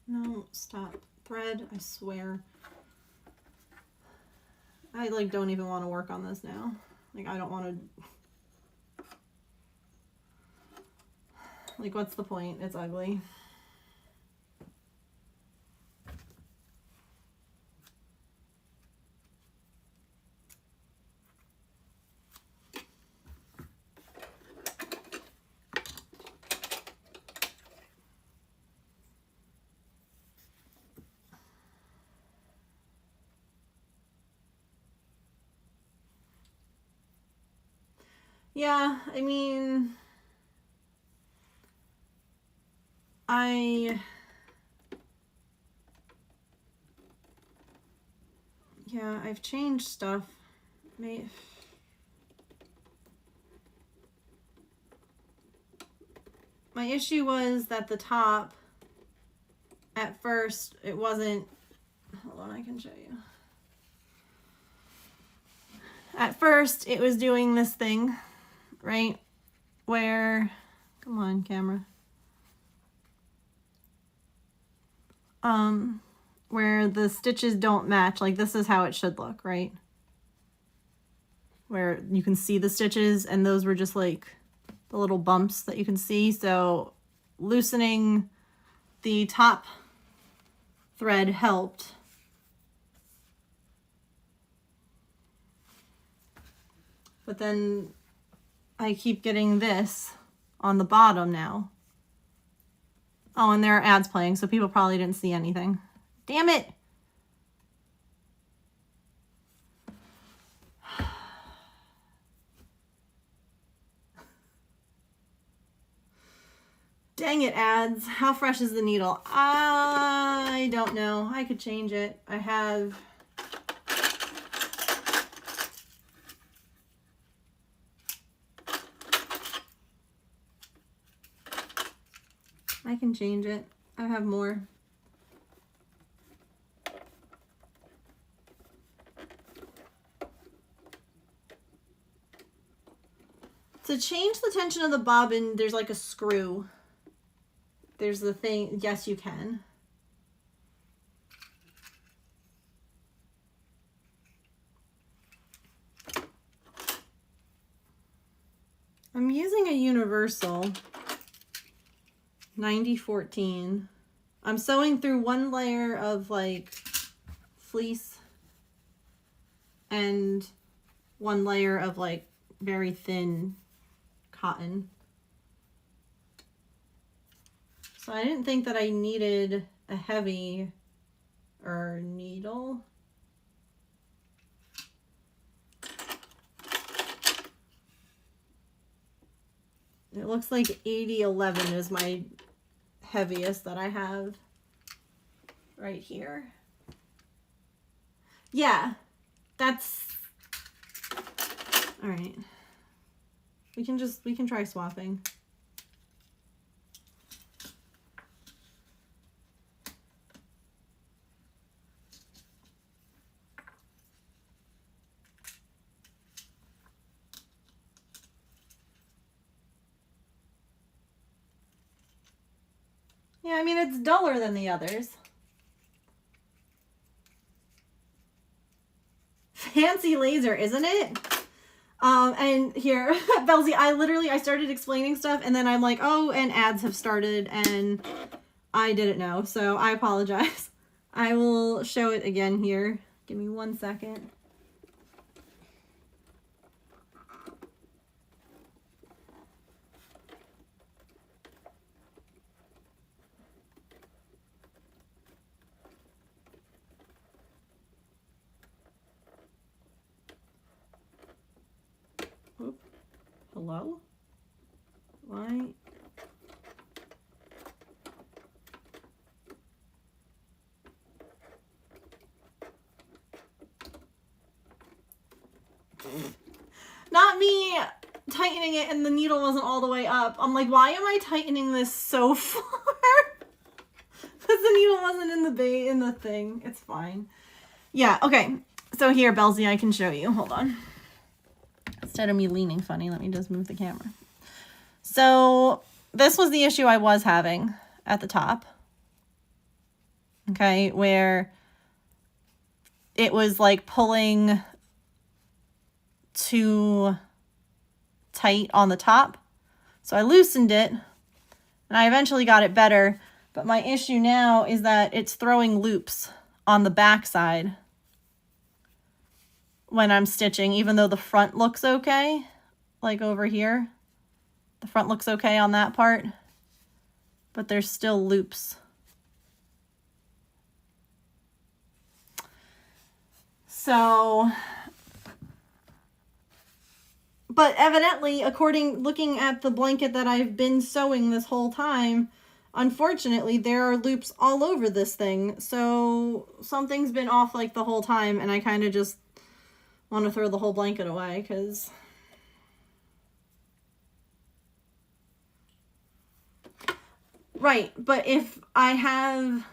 No, stop. Thread, I swear. I like don't even want to work on this now. Like I don't want to, like what's the point? It's ugly. Yeah, I mean, yeah, I've changed stuff. My issue was that the top, at first, it wasn't, hold on, I can show you. At first, it was doing this thing, right? Where, come on, camera. Where the stitches don't match. Like this is how it should look, right? Where you can see the stitches and those were just like the little bumps that you can see. So loosening the top thread helped. But then I keep getting this on the bottom now. Oh, and there are ads playing, so people probably didn't see anything. Damn it! Dang it, ads. How fresh is the needle? I don't know. I could change it. I have... I can change it. I have more. To change the tension of the bobbin, there's like a screw. There's the thing. Yes, you can. I'm using a universal 9014. I'm sewing through one layer of like fleece and one layer of like very thin cotton. So I didn't think that I needed a heavy needle. It looks like 8011 is my heaviest that I have right here. Yeah, that's all right. We can try swapping. Yeah, I mean, it's duller than the others. Fancy laser, isn't it? And here, Belzy, I started explaining stuff and then I'm like, oh, and ads have started and I didn't know, so I apologize. I will show it again here. Give me 1 second. Oop. Hello? Why? Not me tightening it and the needle wasn't all the way up. I'm like, why am I tightening this so far? Because the needle wasn't in the thing. It's fine. Yeah, okay. So here, Belzy, I can show you. Hold on. Instead of me leaning funny, let me just move the camera. So this was the issue I was having at the top. Okay, where it was like pulling too tight on the top. So I loosened it and I eventually got it better. But my issue now is that it's throwing loops on the back side when I'm stitching, even though the front looks okay, like over here. The front looks okay on that part, but there's still loops. So, but evidently, looking at the blanket that I've been sewing this whole time, unfortunately, there are loops all over this thing. So something's been off like the whole time, and I kind of just want to throw the whole blanket away because right, but if I have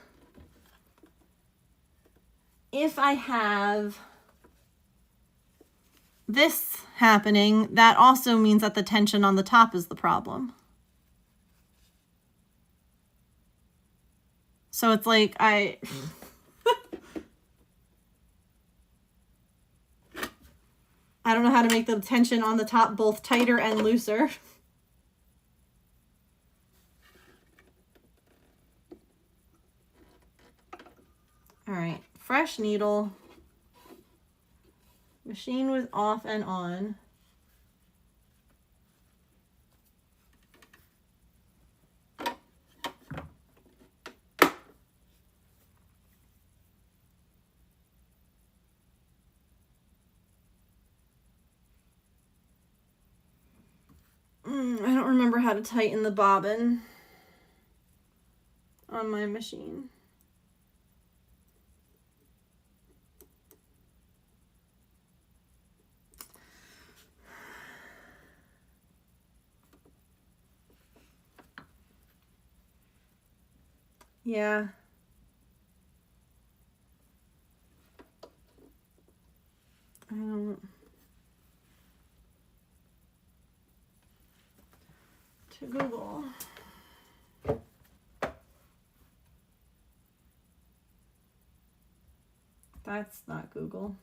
this happening, that also means that the tension on the top is the problem. So it's like I don't know how to make the tension on the top both tighter and looser. All right, fresh needle. Machine was off and on. I don't remember how to tighten the bobbin on my machine. Yeah. I don't. To Google. That's not Google.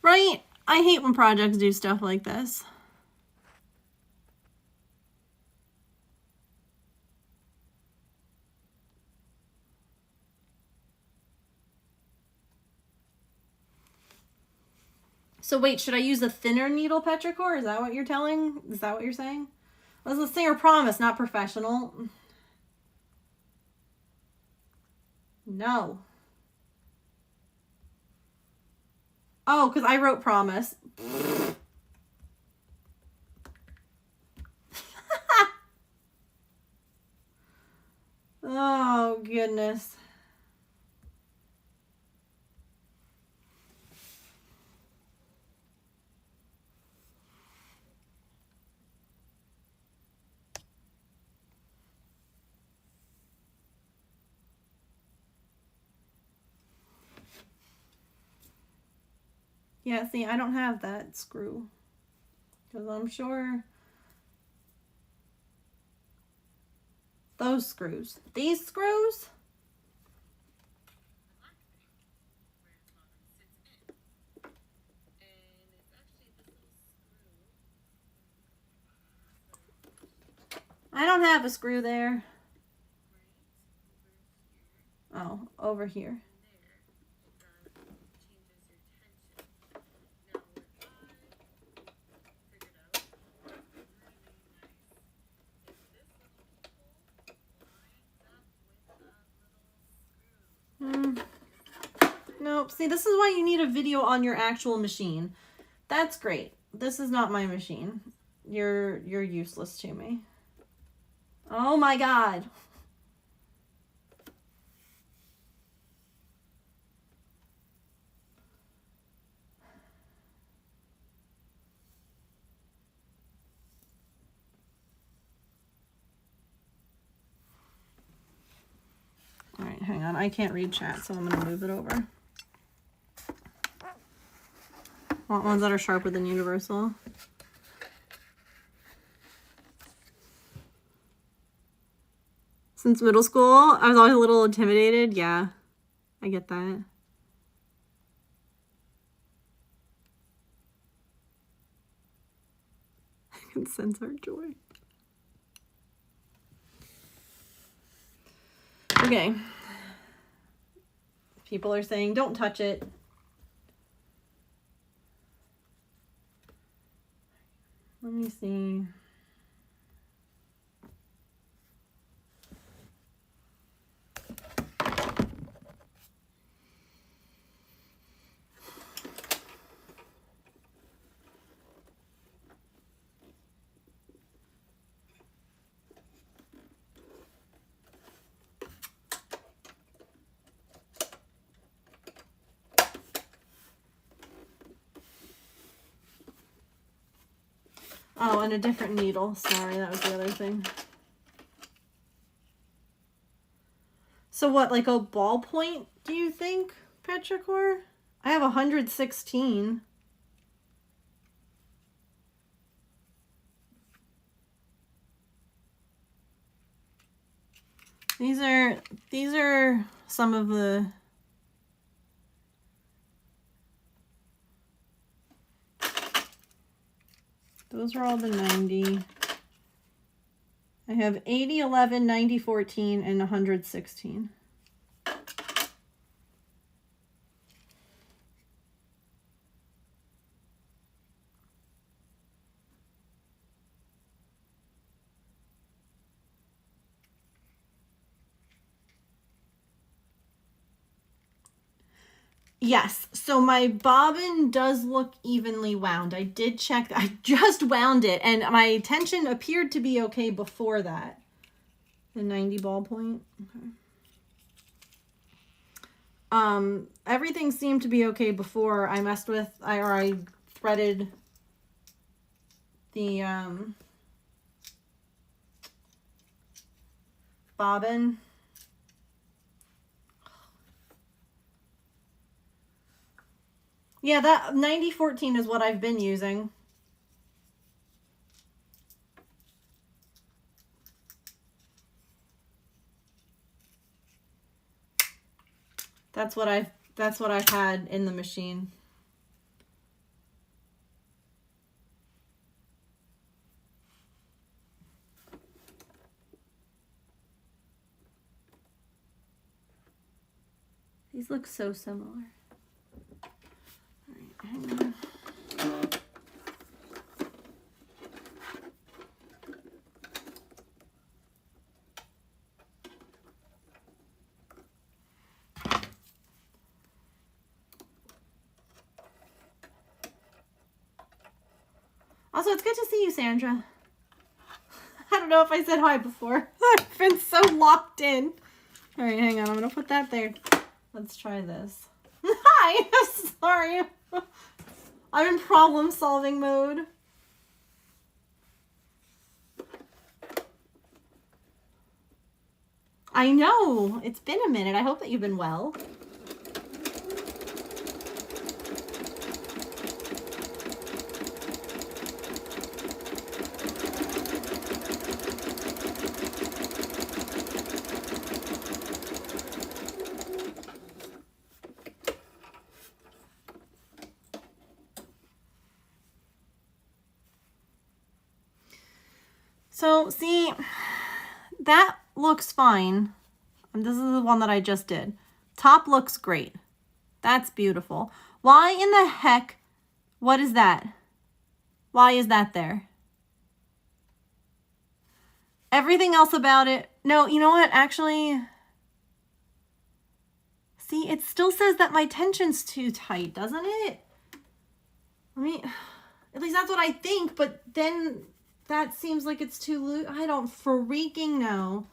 Right? I hate when projects do stuff like this. So wait, should I use a thinner needle petrichor? Is that what you're saying? Well, it's a Singer Promise, not professional. No. Oh, because I wrote promise. Oh, goodness. Yeah, see, I don't have that screw. Because I'm sure those screws. These screws? I don't have a screw there. Oh, over here. Nope. See, this is why you need a video on your actual machine. That's great. This is not my machine. You're useless to me. Oh my God. hang on, I can't read chat, so I'm gonna move it over. Want ones that are sharper than universal? Since middle school, I was always a little intimidated. Yeah, I get that. I can sense our joy. Okay. People are saying, don't touch it. Let me see. Oh, and a different needle. Sorry, that was the other thing. So what, like a ballpoint, do you think, Petrichor? I have 116. These are some of the... Those are all the 90. I have 80, 11, 90, 14, and 116. Yes, so my bobbin does look evenly wound. I did check. I just wound it, and my tension appeared to be okay before that. The 90 ballpoint. Okay. Everything seemed to be okay before I messed with, I threaded the bobbin. Yeah, that 9014 is what I've been using. That's what I've had in the machine. These look so similar. Hang on. Also, it's good to see you, Sandra. I don't know if I said hi before. I've been so locked in. All right, hang on. I'm going to put that there. Let's try this. Hi! Sorry. I'm in problem-solving mode. I know. It's been a minute. I hope that you've been well. So, see, that looks fine. This is the one that I just did. Top looks great. That's beautiful. Why in the heck? What is that? Why is that there? Everything else about it. No, you know what? Actually, see, it still says that my tension's too tight, doesn't it? I mean, at least that's what I think, but then that seems like it's too loose. I don't freaking know.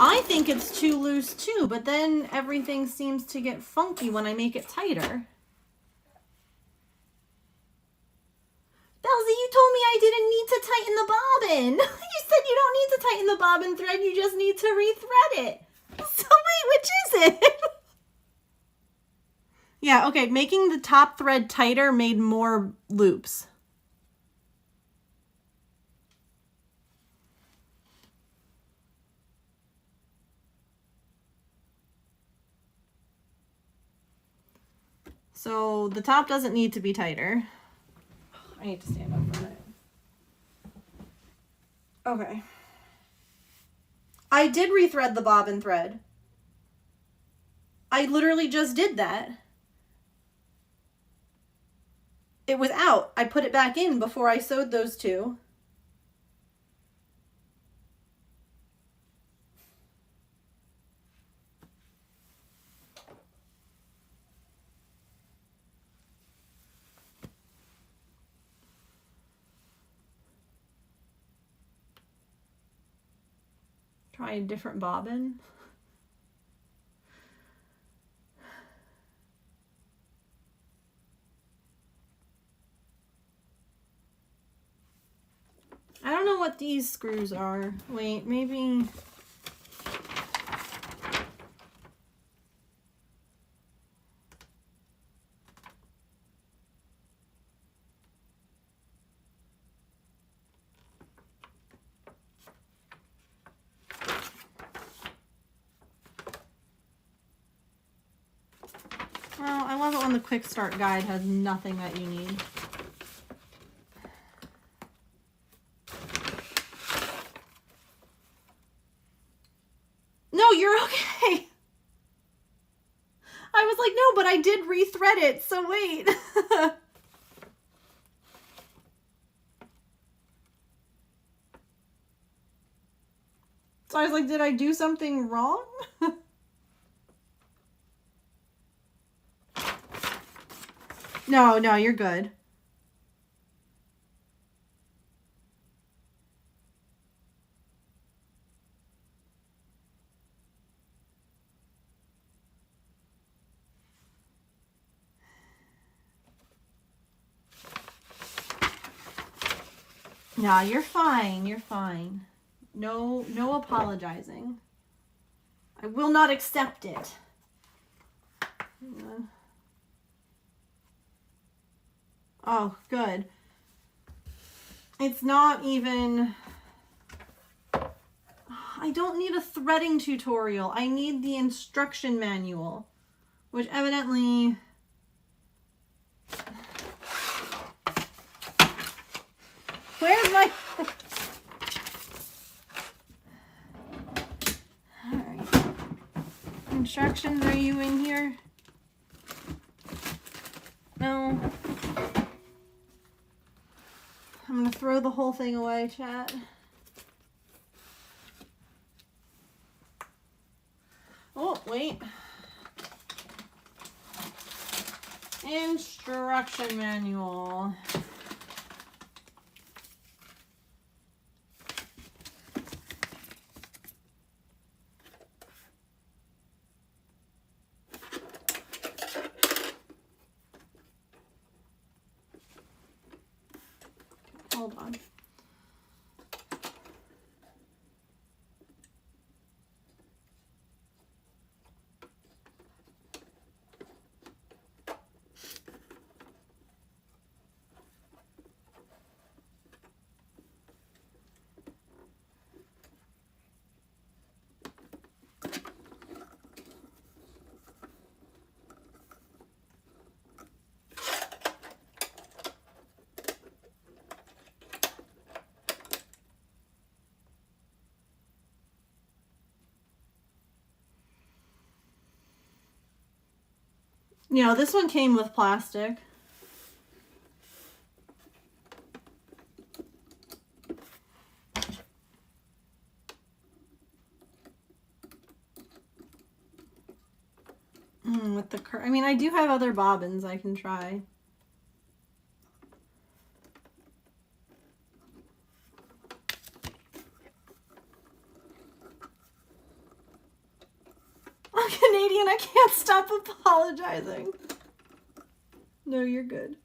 I think it's too loose too, but then everything seems to get funky when I make it tighter. Belzy, you told me I didn't need to tighten the bobbin. You said you don't need to tighten the bobbin thread, you just need to rethread it. So wait, which is it? Yeah, okay, making the top thread tighter made more loops. So the top doesn't need to be tighter. I need to stand up for a minute. Okay. I did rethread the bobbin thread. I literally just did that. It was out. I put it back in before I sewed those two. Try a different bobbin. I don't know what these screws are. Wait, maybe... Well, I love it when the quick start guide has nothing that you need. No, you're okay. I was like, no, but I did rethread it, so wait. So I was like, did I do something wrong? No, you're good. No, you're fine. You're fine. No apologizing. I will not accept it. Oh, good. It's not even... I don't need a threading tutorial. I need the instruction manual, which evidently... Where's my... All right. Instructions, are you in here? No. I'm gonna throw the whole thing away, chat. Oh, wait. Instruction manual. Hold on. You know, this one came with plastic. With the I mean, I do have other bobbins I can try. can't stop apologizing. No, you're good.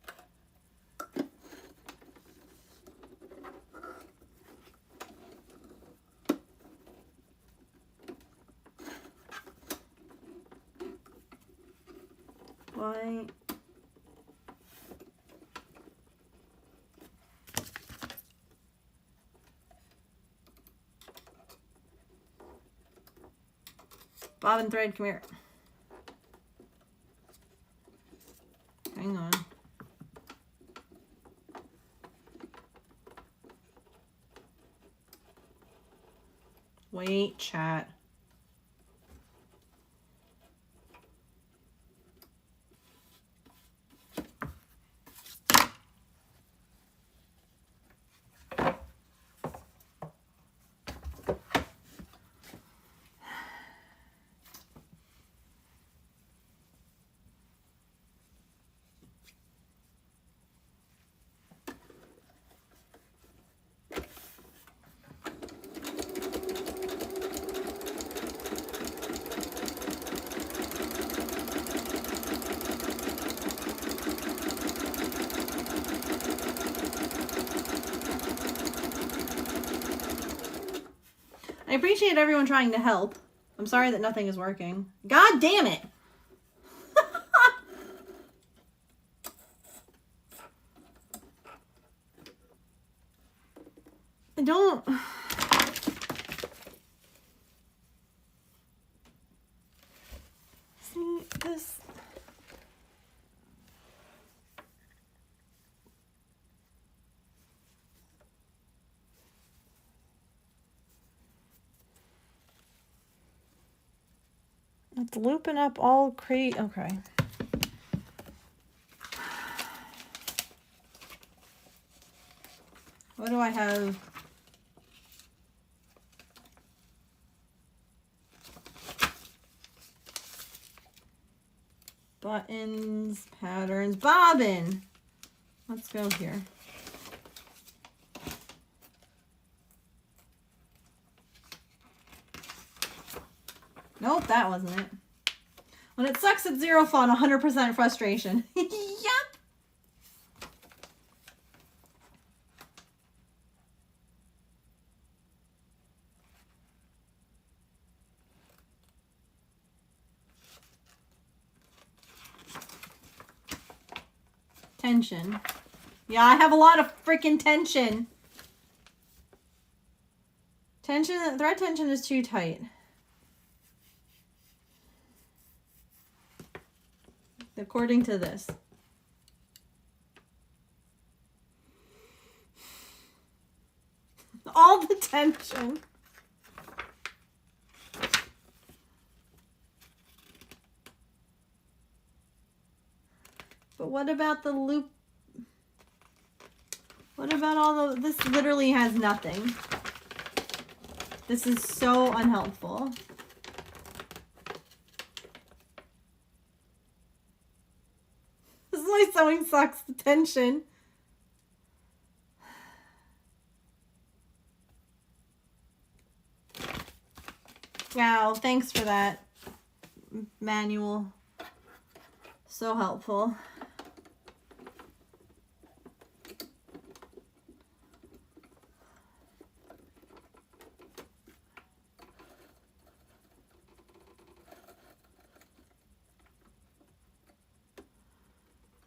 Why? Bob and Thread, come here. Hang on. Wait, chat. I appreciate everyone trying to help. I'm sorry that nothing is working. God damn it! I don't... See, this... It's looping up all crazy. Okay. What do I have? Buttons, patterns, bobbin. Let's go here. Nope, that wasn't it. When it sucks, it's zero fun, 100% frustration. Yep. Tension. Yeah, I have a lot of freaking tension. Tension, thread tension is too tight. According to this. All the tension. But what about the loop? What about all the... This literally has nothing. This is so unhelpful. This is why sewing sucks, the tension. Wow, thanks for that manual. So helpful.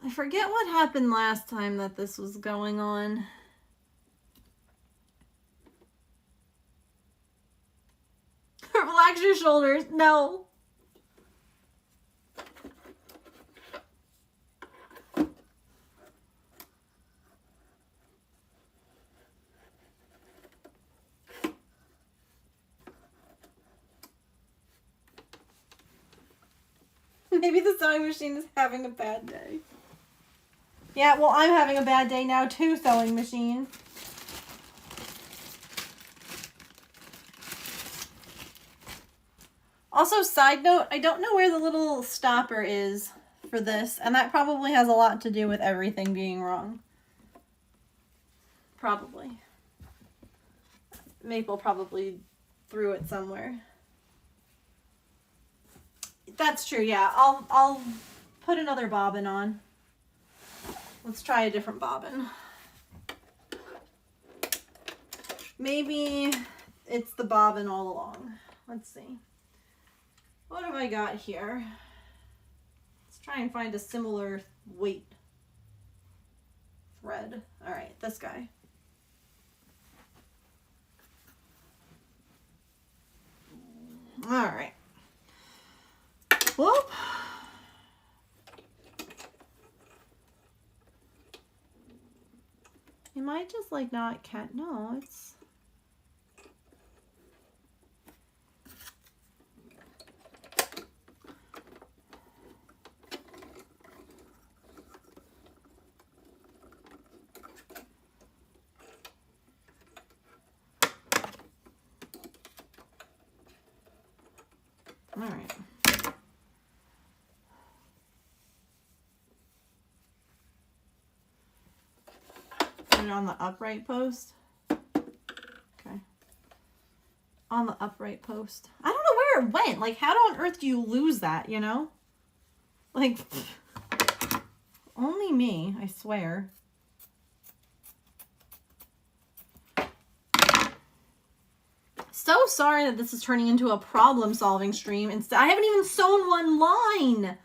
I forget what happened last time that this was going on. Relax your shoulders. No. Maybe the sewing machine is having a bad day. Yeah, well, I'm having a bad day now too, sewing machine. Also, side note, I don't know where the little stopper is for this, and that probably has a lot to do with everything being wrong. Probably. Maple probably threw it somewhere. That's true, yeah. I'll put another bobbin on. Let's try a different bobbin. Maybe it's the bobbin all along. Let's see. What have I got here? Let's try and find a similar weight thread. All right, this guy. All right. Whoop. You might just like not cat. No, it's. All right. Put it on the upright post. Okay. On the upright post. I don't know where it went. Like, how on earth do you lose that, you know? Like, only me, I swear. So sorry that this is turning into a problem-solving stream. Instead, I haven't even sewn one line.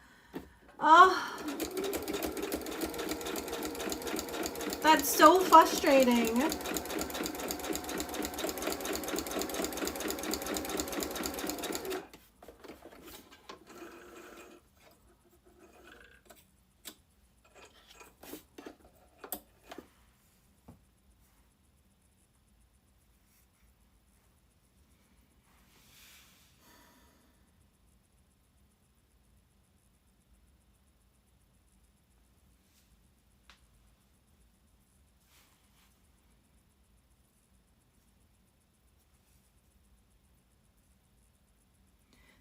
Oh, that's so frustrating.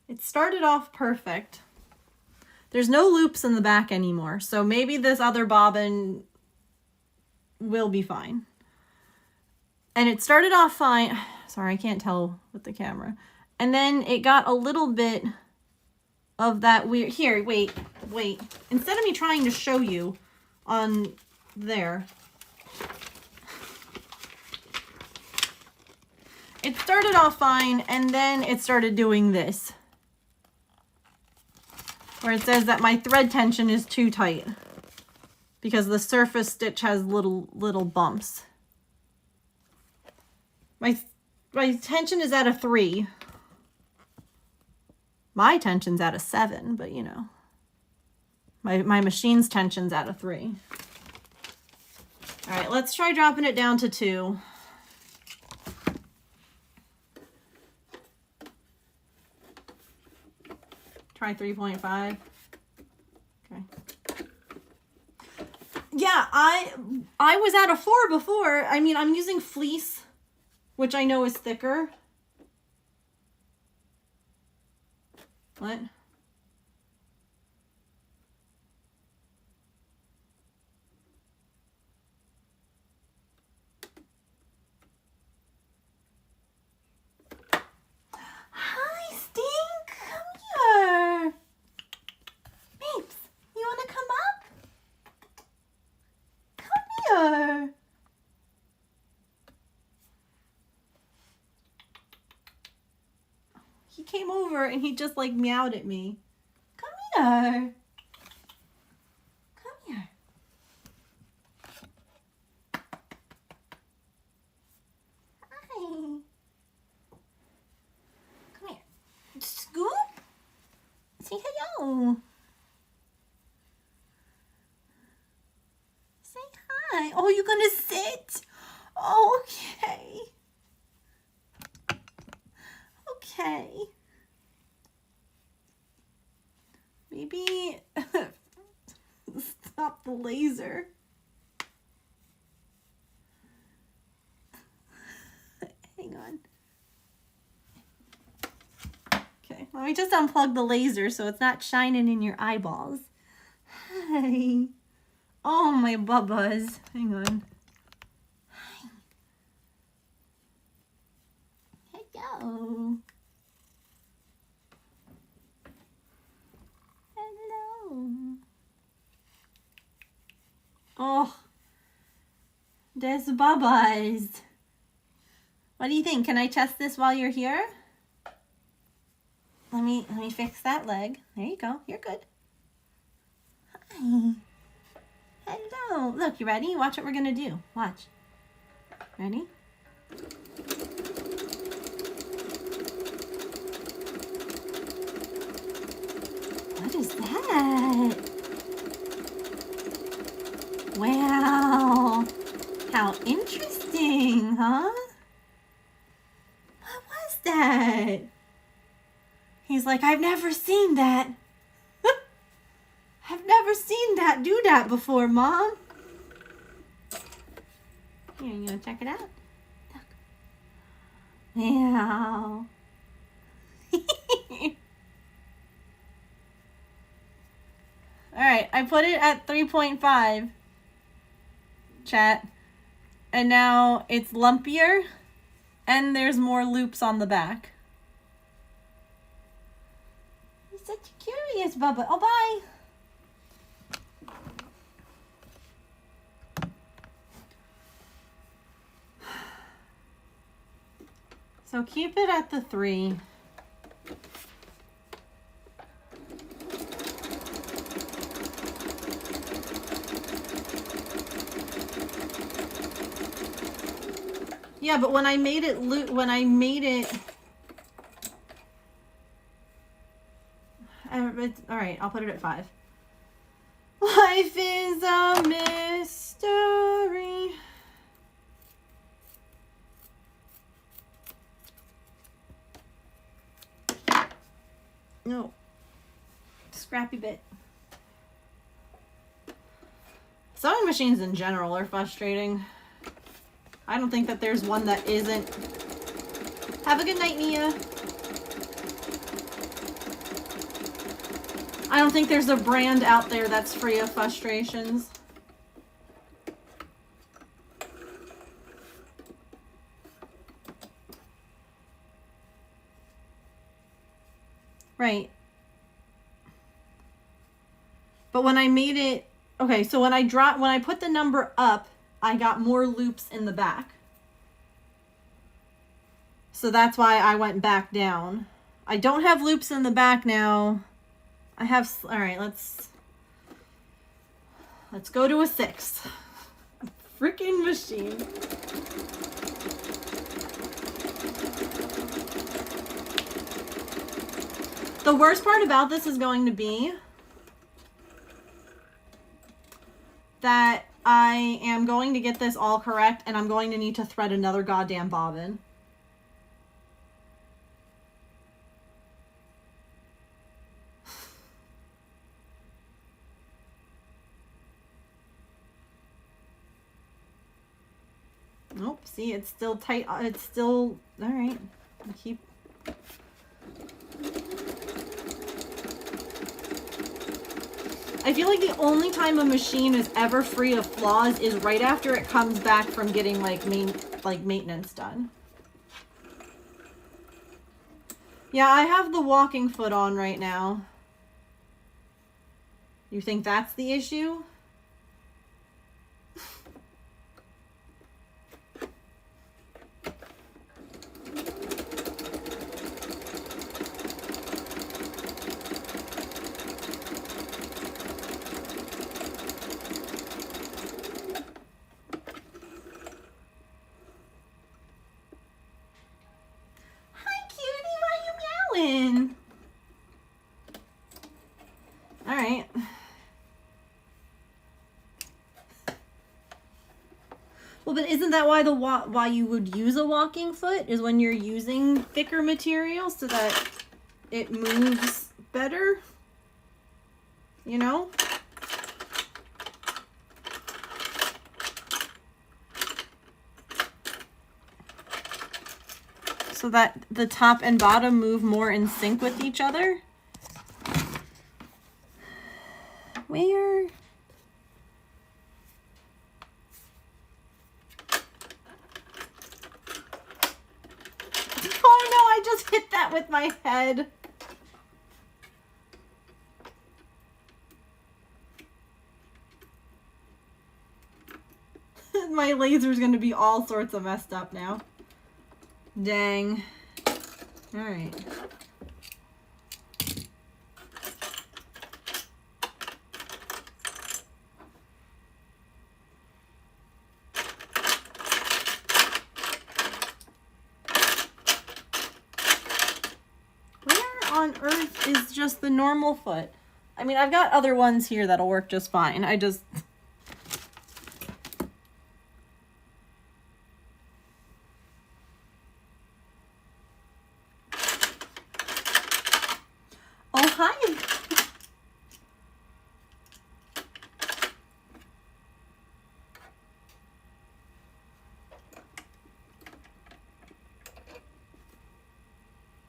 It started off perfect. There's no loops in the back anymore, so maybe this other bobbin will be fine. And it started off fine. Sorry, I can't tell with the camera. And then it got a little bit of that weird... Here, wait. Instead of me trying to show you on there... It started off fine, and then it started doing this. Where it says that my thread tension is too tight. Because the surface stitch has little bumps. My tension is at a 3. My tension's at a 7, but you know. My machine's tension's at a 3. Alright, let's try dropping it down to 2. Try 3.5. Okay. Yeah, I was at a 4 before. I mean, I'm using fleece, which I know is thicker. What? Hi, Stink. Come here. Mapes, you want to come up? Come here. He came over and he just like meowed at me. Come here. Come here. Hi. Come here. Scoop. Say hello. Say hi. Oh, you're gonna sit? Oh, okay. Okay. Maybe stop the laser. Hang on. Okay, let me just unplug the laser so it's not shining in your eyeballs. Hi. Oh, my bubbas. Hang on. Hi. Hello. Oh, there's bubbles. What do you think? Can I test this while you're here? Let me fix that leg. There you go. You're good. Hi. Hello. Look, you ready? Watch what we're gonna do. Watch. Ready? What is that? Wow. How interesting, huh? What was that? He's like, I've never seen that. I've never seen that do that before, Mom. Here, you wanna check it out? Look. Wow. Alright, I put it at 3.5, chat. And now it's lumpier, and there's more loops on the back. You're such a curious Bubba. Oh, bye. So keep it at the 3. Yeah, but when I made it all right, I'll put it at 5. Life is a mystery. No. Scrappy bit. Sewing machines in general are frustrating. I don't think that there's one that isn't. Have a good night, Nia. I don't think there's a brand out there that's free of frustrations. Right. But when I made it, okay, so when I put the number up, I got more loops in the back. So that's why I went back down. I don't have loops in the back now. I have, all right, let's go to a 6. Freaking machine. The worst part about this is going to be that I am going to get this all correct, and I'm going to need to thread another goddamn bobbin. Nope, see, it's still tight. It's still, all right. Keep. I feel like the only time a machine is ever free of flaws is right after it comes back from getting like maintenance done. Yeah, I have the walking foot on right now. You think that's the issue? All right. Well, but isn't that why you would use a walking foot, is when you're using thicker material so that it moves better? You know? So that the top and bottom move more in sync with each other. Where? Oh no, I just hit that with my head. My laser's gonna be all sorts of messed up now. Dang. All right. On earth is just the normal foot. I mean, I've got other ones here that'll work just fine. I just... Oh, hi!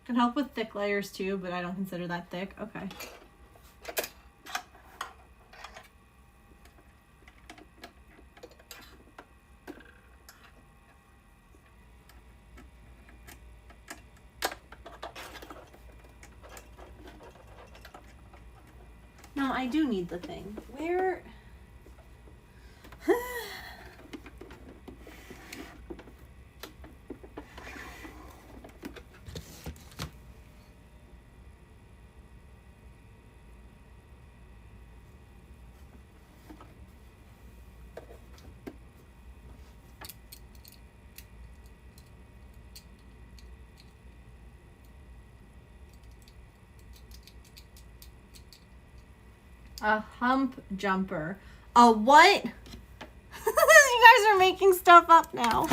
Can help with thick layers too, but I don't consider that thick. Okay. No, I do need the thing. Where? A hump jumper. A what? You guys are making stuff up now.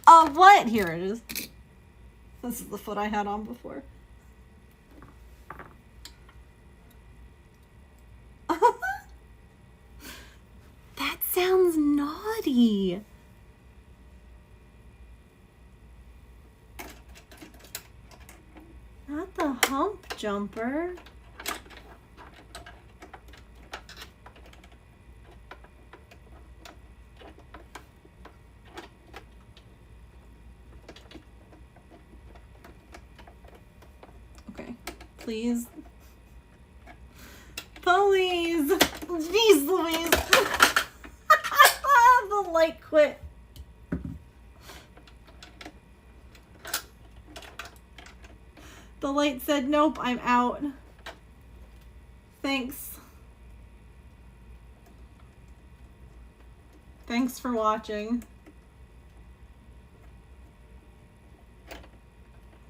A what? Here it is. This is the foot I had on before. That sounds naughty. Not the hump jumper. Please. Please. Jeez Louise. The light quit. The light said, nope, I'm out. Thanks. Thanks for watching.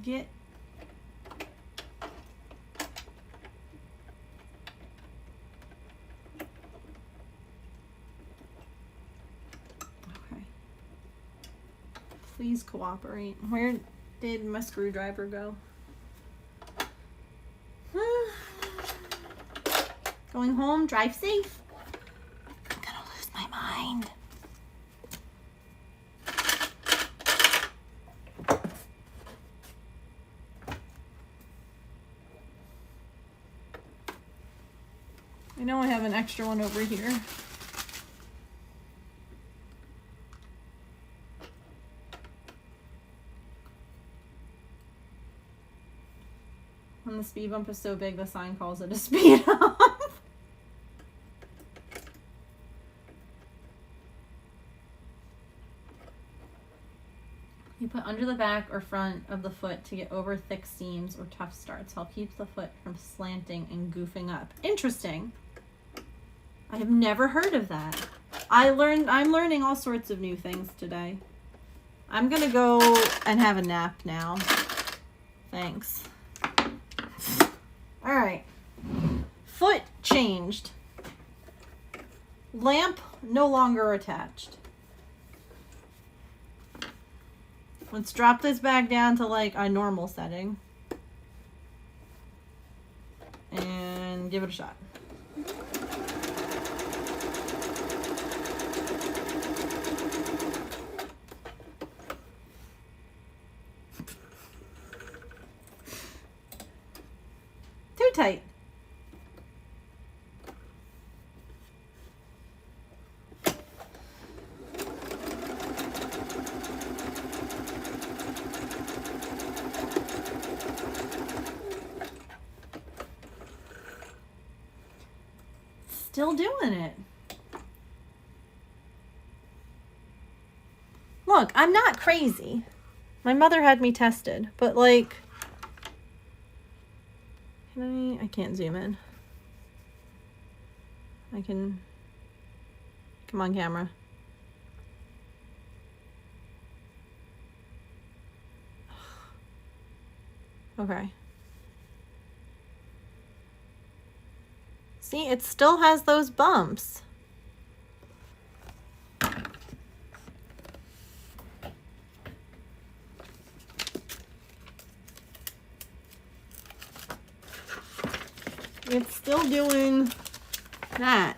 Get Please cooperate. Where did my screwdriver go? Going home, drive safe. I'm gonna lose my mind. I know I have an extra one over here. When the speed bump is so big, the sign calls it a speed bump. You put under the back or front of the foot to get over thick seams or tough starts. Help keep the foot from slanting and goofing up. Interesting. I have never heard of that. I'm learning all sorts of new things today. I'm gonna go and have a nap now. Thanks. All right. Foot changed. Lamp no longer attached. Let's drop this back down to like a normal setting. And give it a shot. Too tight. Still doing it. Look, I'm not crazy. My mother had me tested, but like, I can't zoom in. I can, come on camera. Okay. See, it still has those bumps. It's still doing that.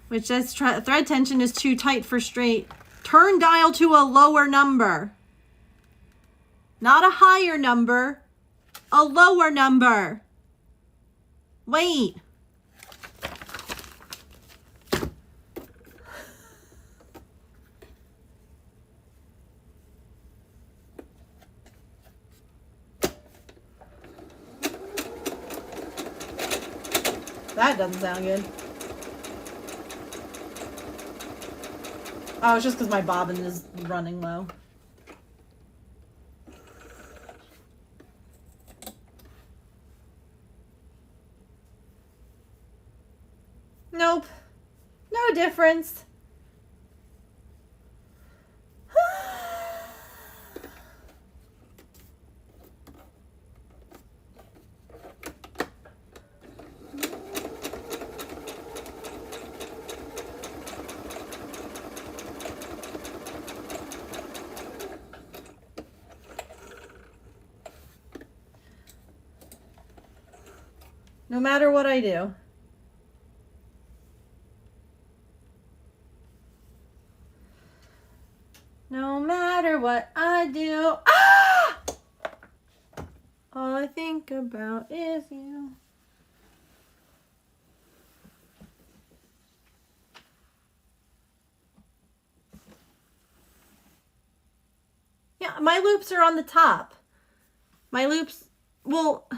Which says thread tension is too tight for straight. Turn dial to a lower number. Not a higher number, a lower number. Wait. That doesn't sound good. Oh, it's just because my bobbin is running low. Nope. No difference. No matter what I do. No matter what I do. Ah! All I think about is you. Yeah, my loops are on the top. My loops, well,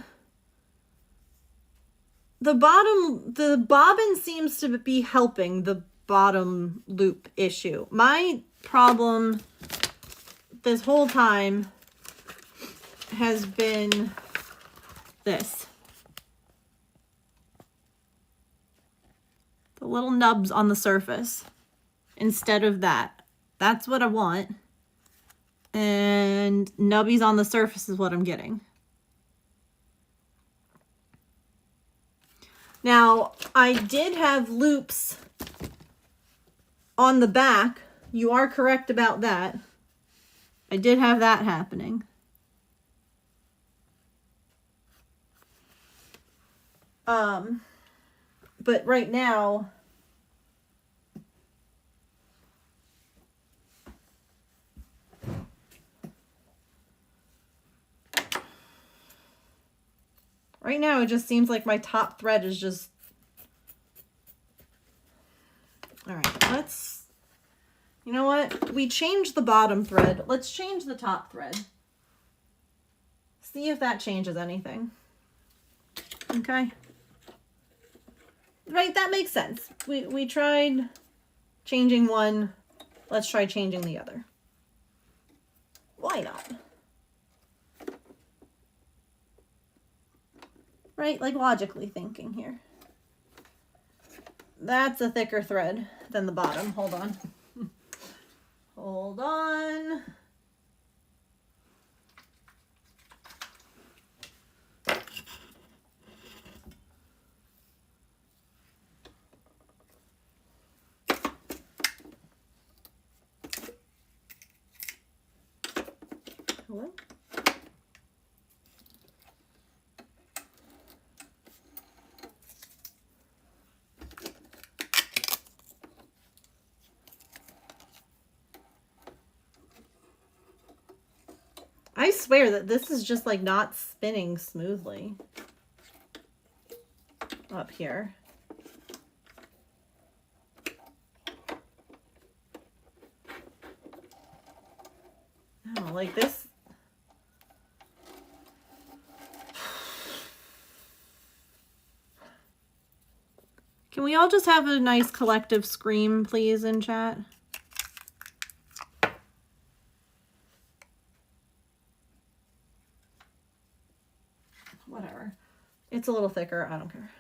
the bobbin seems to be helping the bottom loop issue. My problem this whole time has been this. The little nubs on the surface instead of that. That's what I want. And nubbies on the surface is what I'm getting. Now, I did have loops on the back. You are correct about that. I did have that happening. But right now, it just seems like my top thread is just... All right, let's... You know what? We changed the bottom thread. Let's change the top thread. See if that changes anything. Okay. Right, that makes sense. We tried changing one. Let's try changing the other. Why not? Right, like logically thinking here. That's a thicker thread than the bottom. Hold on. Hold on. Hello? I swear that this is just like not spinning smoothly up here. No, like this. Can we all just have a nice collective scream, please, in chat? Whatever. It's a little thicker. I don't care.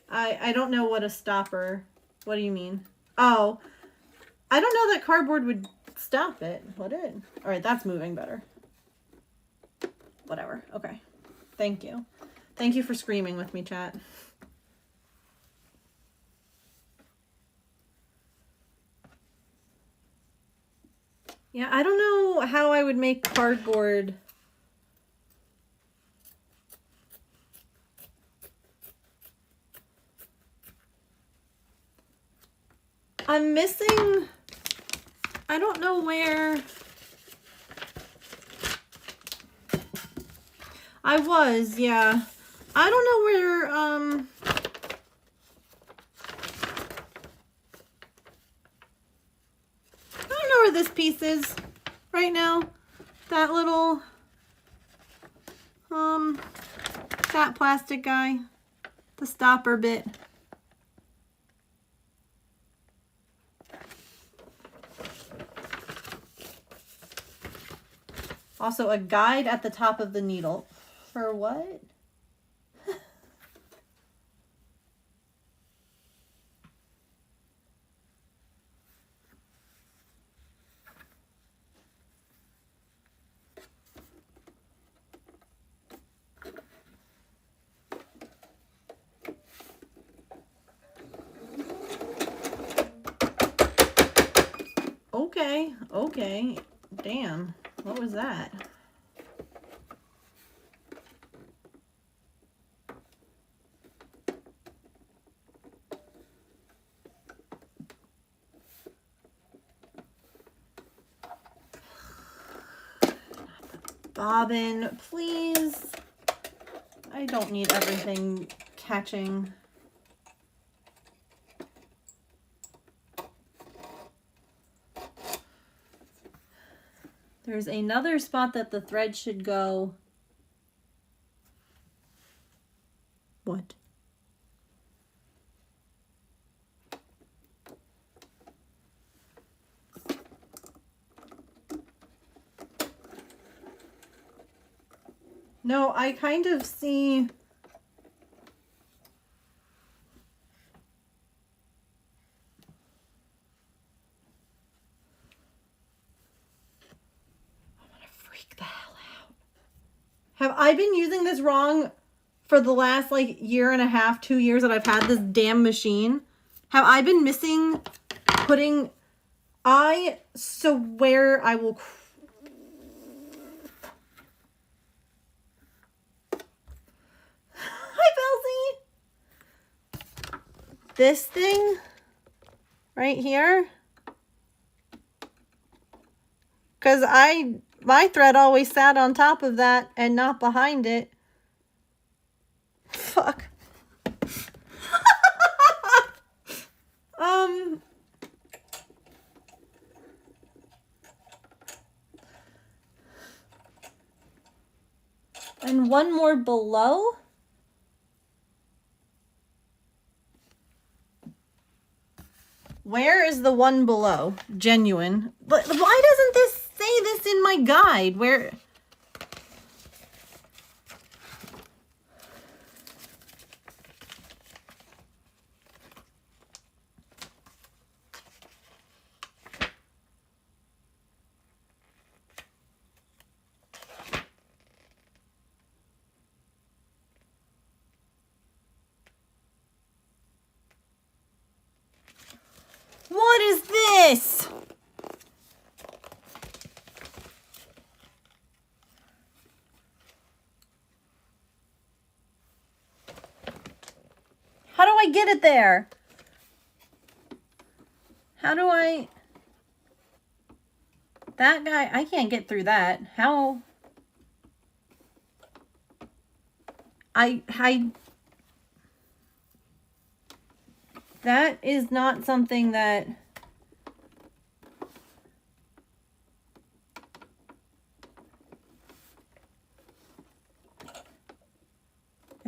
I don't know what a stopper. What do you mean? Oh, I don't know that cardboard would stop it. Would it? All right, that's moving better. Whatever. Okay. Thank you. Thank you for screaming with me, chat. Yeah, I don't know how I would make cardboard. I'm missing, I don't know where I was, yeah. I don't know where, I don't know where this piece is right now. That little, that plastic guy, the stopper bit. Also, a guide at the top of the needle. For what? Okay, okay. Damn, what was that? Bobbin, please. I don't need everything catching. There's another spot that the thread should go. What? No, I kind of see. I'm gonna freak the hell out. Have I been using this wrong for the last like year and a half, 2 years that I've had this damn machine? Have I been missing putting, I swear I will. Hi, Belzy. This thing right here. Because my thread always sat on top of that and not behind it. Fuck. And one more below. Where is the one below? Genuine. But why doesn't this say this in my guide? Where? What is this? How do I get it there? How do I... That guy, I can't get through that. How... That is not something that...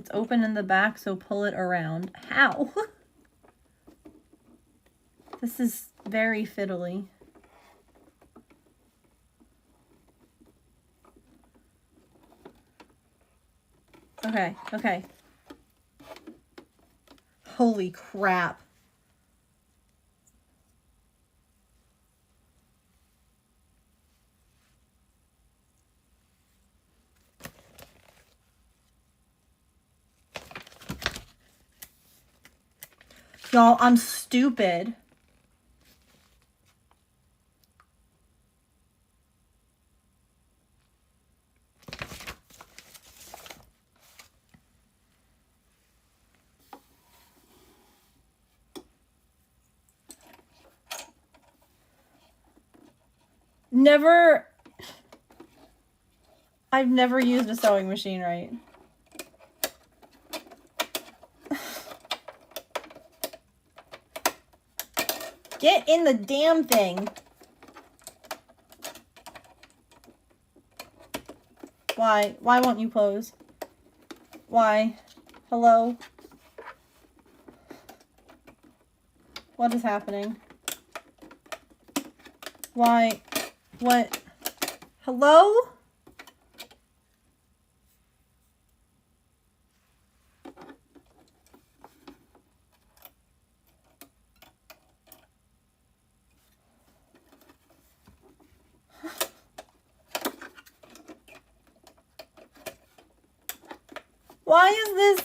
It's open in the back, so pull it around. How? This is very fiddly. Okay, okay. Holy crap. Y'all, I'm stupid. I've never used a sewing machine right. Get in the damn thing. Why? Why won't you close? Why? Hello? What is happening? Why? What? Hello? Why is this?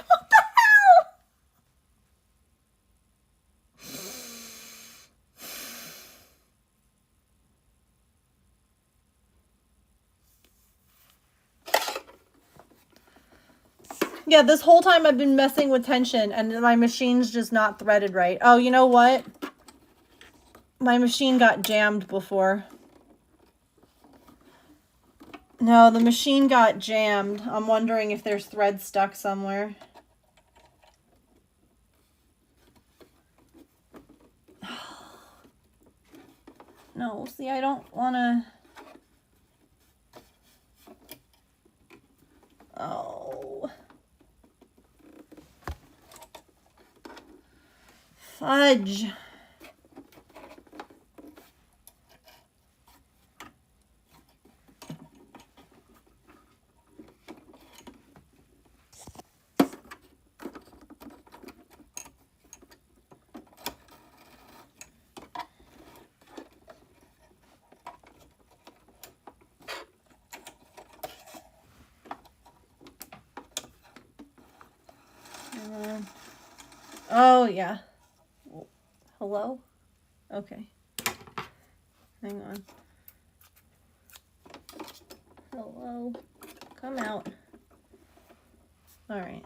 What the hell? Yeah, this whole time I've been messing with tension and my machine's just not threaded right. Oh, you know what? My machine got jammed before. No, the machine got jammed. I'm wondering if there's thread stuck somewhere. No, see, I don't want to... Oh. Fudge. Oh, yeah. Hello? Okay. Hang on. Hello? Come out. All right.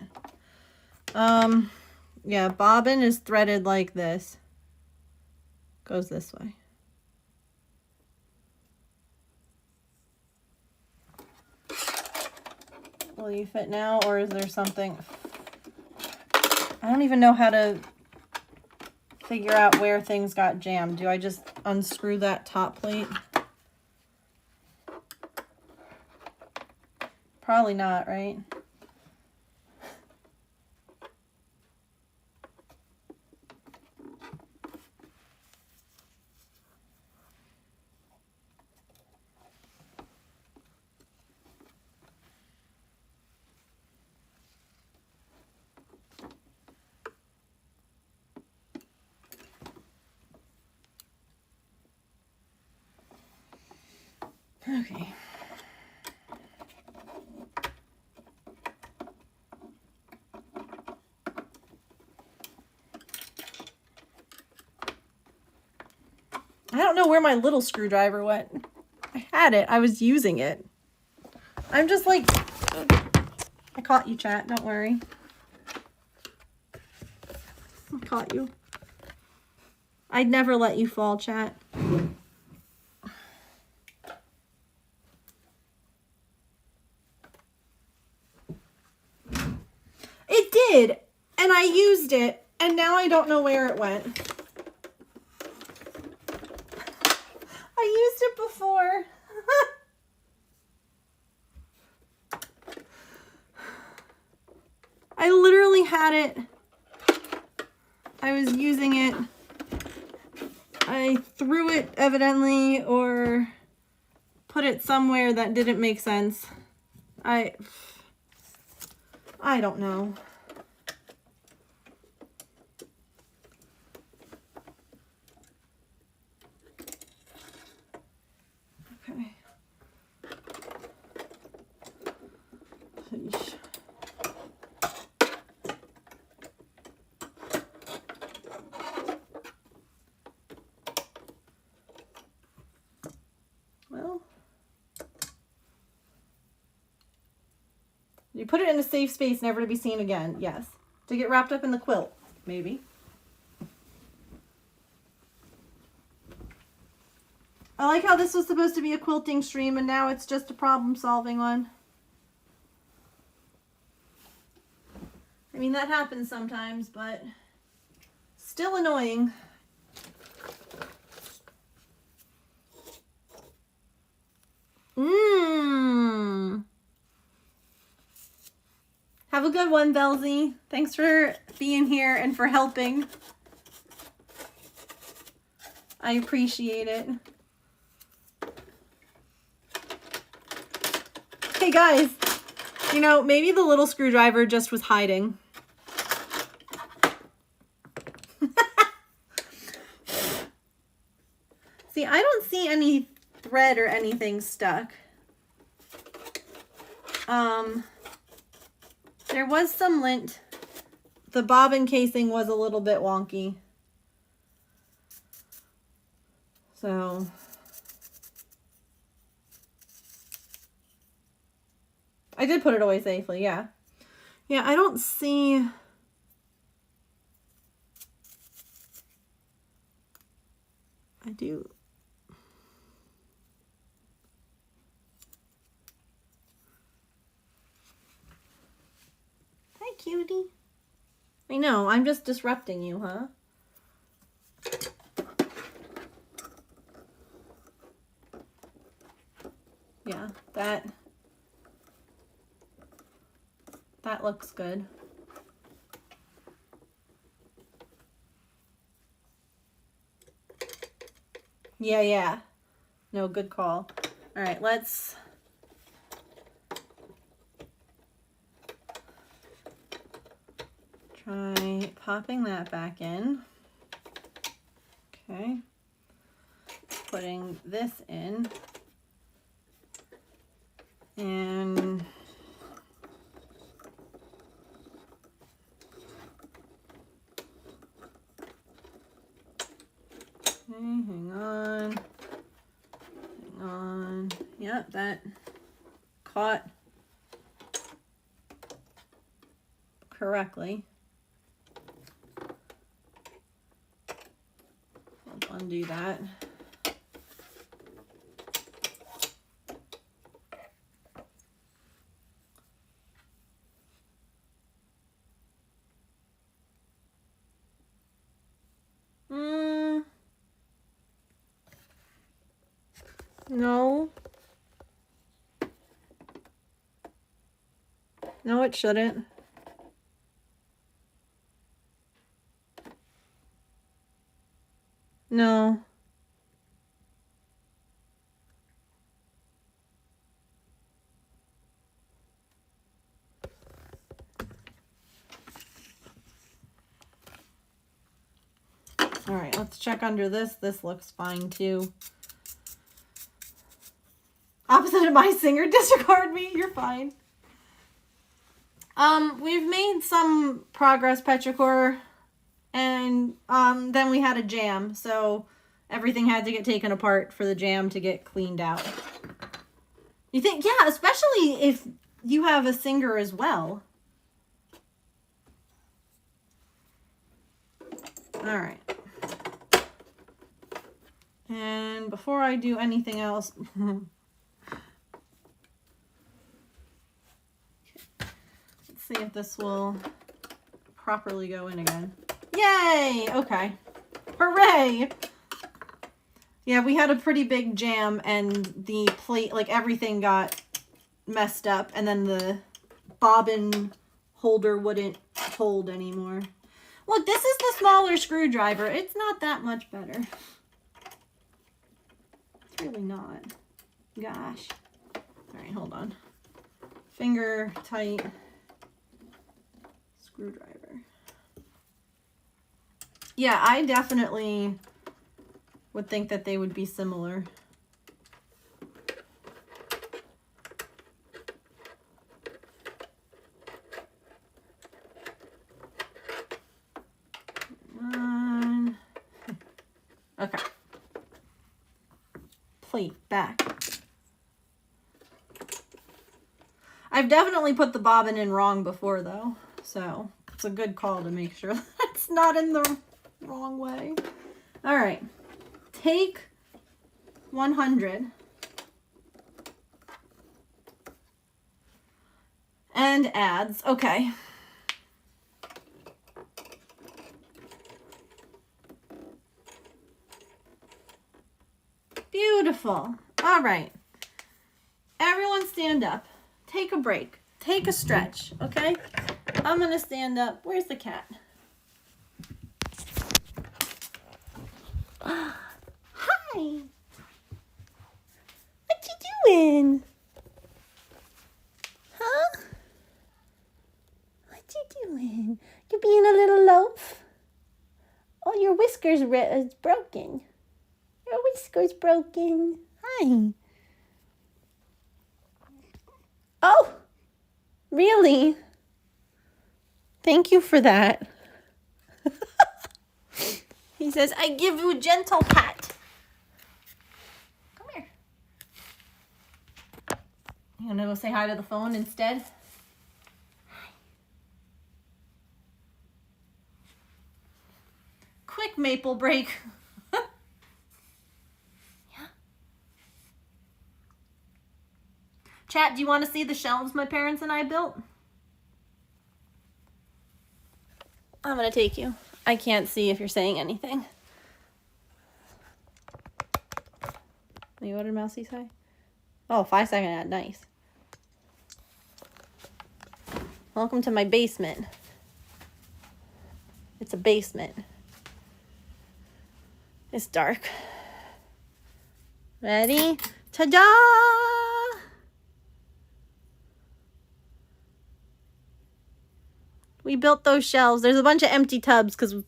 Yeah, bobbin is threaded like this. Goes this way. Will you fit now, or is there something? I don't even know how to figure out where things got jammed. Do I just unscrew that top plate? Probably not, right? Okay. I don't know where my little screwdriver went. I had it. I was using it. I'm just like... I caught you, chat. Don't worry. I caught you. I'd never let you fall, chat. It did, and I used it, and now I don't know where it went. I used it before. had it. I was using it. I threw it evidently or put it somewhere that didn't make sense. I don't know. Okay. Sheesh. Well, you put it in a safe space, never to be seen again. Yes. To get wrapped up in the quilt, maybe. I like how this was supposed to be a quilting stream and now it's just a problem-solving one. I mean, that happens sometimes, but still annoying. Have a good one, Belzy. Thanks for being here and for helping. I appreciate it. Hey guys, you know, maybe the little screwdriver just was hiding. See, I don't see any thread or anything stuck. There was some lint. The bobbin casing was a little bit wonky. So I did put it away safely, yeah. Yeah, I don't see... I do... Hi, cutie. I know, I'm just disrupting you, huh? Yeah, that looks good. Yeah. No, good call. All right, let's try popping that back in. Okay. Putting this in. And hang on. Yep, that caught correctly. Let's undo that. No. No, it shouldn't. No. All right, let's check under this. This looks fine too. Opposite of my singer, disregard me, you're fine. We've made some progress, Petrichor, and then we had a jam, so everything had to get taken apart for the jam to get cleaned out. You think, yeah, especially if you have a singer as well. All right. And before I do anything else, see if this will properly go in again. Yay! Okay. Hooray! Yeah, we had a pretty big jam and the plate, like everything got messed up, and then the bobbin holder wouldn't hold anymore. Look, this is the smaller screwdriver. It's not that much better. It's really not. Gosh. All right, hold on. Finger tight screwdriver. Yeah, I definitely would think that they would be similar. Okay. Plate back. I've definitely put the bobbin in wrong before though, so it's a good call to make sure that's not in the wrong way. All right, take 100 and adds. Okay. Beautiful. All right. Everyone stand up. Take a break. Take a stretch, okay? I'm going to stand up. Where's the cat? Hi. What you doing? Huh? What you doing? You being a little loaf? Oh, your whiskers is broken. Your whisker's broken. Hi. Oh, really? Thank you for that. He says, I give you a gentle pat. Come here. You want to go say hi to the phone instead? Hi. Quick maple break. Chat, do you want to see the shelves my parents and I built? I'm going to take you. I can't see if you're saying anything. You ordered Mousy say? Oh, 5-second ad. Nice. Welcome to my basement. It's a basement. It's dark. Ready? Ta-da! We built those shelves. There's a bunch of empty tubs because we're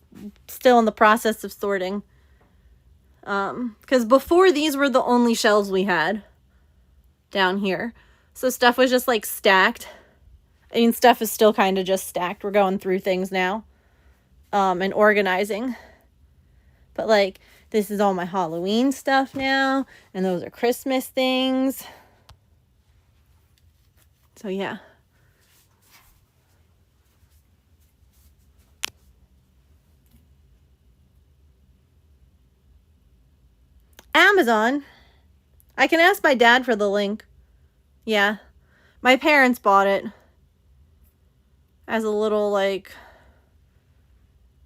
still in the process of sorting. Because before these were the only shelves we had down here. So stuff was just like stacked. I mean, stuff is still kind of just stacked. We're going through things now and organizing. But like, this is all my Halloween stuff now. And those are Christmas things. So yeah. Amazon. I can ask my dad for the link. Yeah. My parents bought it. As a little like,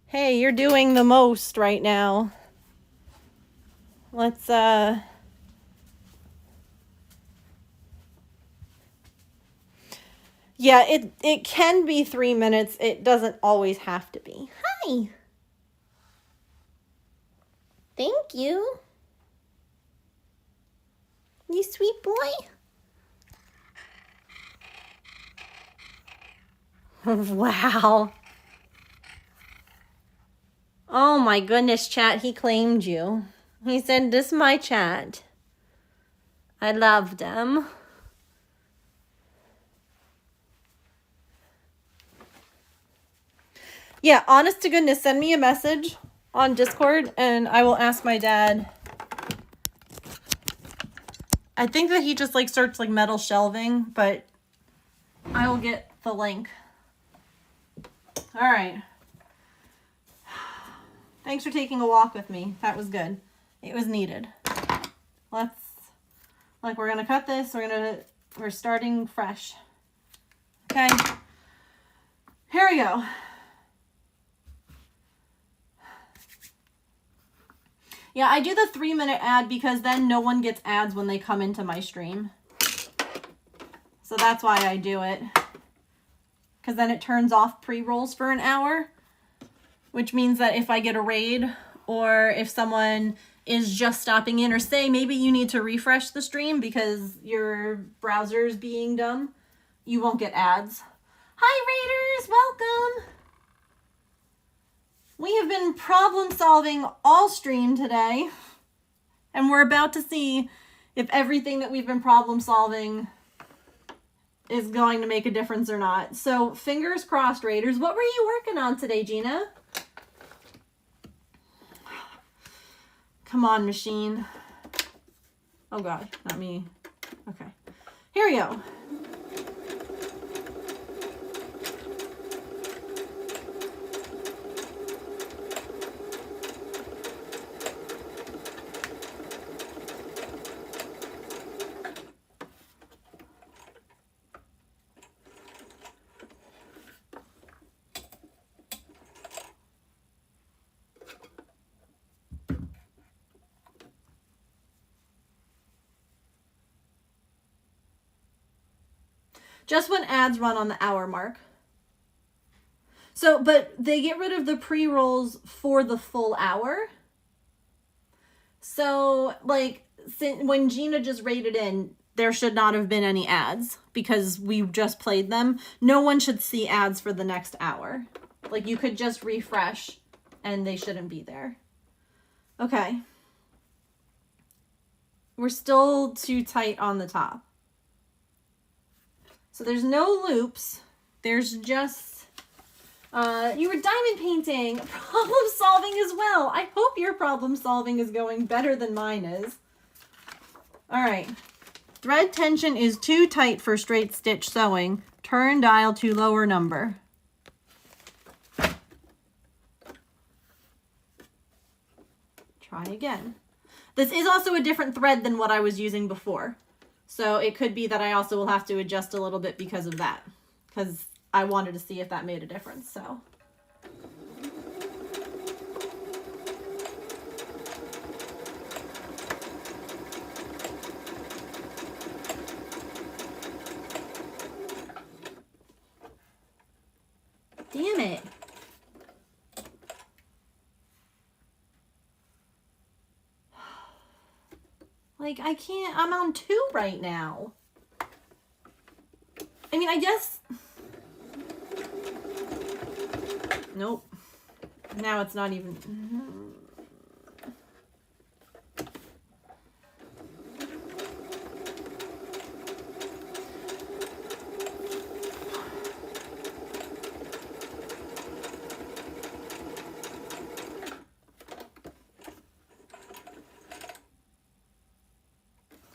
hey, you're doing the most right now. Let's, yeah, it can be 3 minutes. It doesn't always have to be. Hi. Thank you. You sweet boy. Wow. Oh my goodness, chat. He claimed you. He said, this is my chat. I love them. Yeah, honest to goodness, send me a message on Discord and I will ask my dad. I think that he just like searched like metal shelving, but I will get the link. All right. Thanks for taking a walk with me. That was good. It was needed. We're going to cut this. We're starting fresh. Okay. Here we go. Yeah, I do the 3-minute ad because then no one gets ads when they come into my stream. So that's why I do it. because then it turns off pre-rolls for an hour, which means that if I get a raid or if someone is just stopping in, or say maybe you need to refresh the stream because your browser's being dumb, you won't get ads. Hi Raiders, welcome! We have been problem solving all stream today, and we're about to see if everything that we've been problem solving is going to make a difference or not. So fingers crossed, Raiders. What were you working on today, Gina? Come on, machine. Oh God, not me. Okay, here we go. Just when ads run on the hour mark. So, but they get rid of the pre-rolls for the full hour. So, like, when Gina just raided in, there should not have been any ads because we just played them. No one should see ads for the next hour. Like, you could just refresh and they shouldn't be there. Okay. We're still too tight on the top. So there's no loops. There's just, you were diamond painting, problem solving as well. I hope your problem solving is going better than mine is. All right. Thread tension is too tight for straight stitch sewing. Turn dial to lower number. Try again. This is also a different thread than what I was using before. So it could be that I also will have to adjust a little bit because of that. Because I wanted to see if that made a difference, so. Damn it. Like, I can't, I'm on 2 right now. I mean, I guess. Nope. Now it's not even.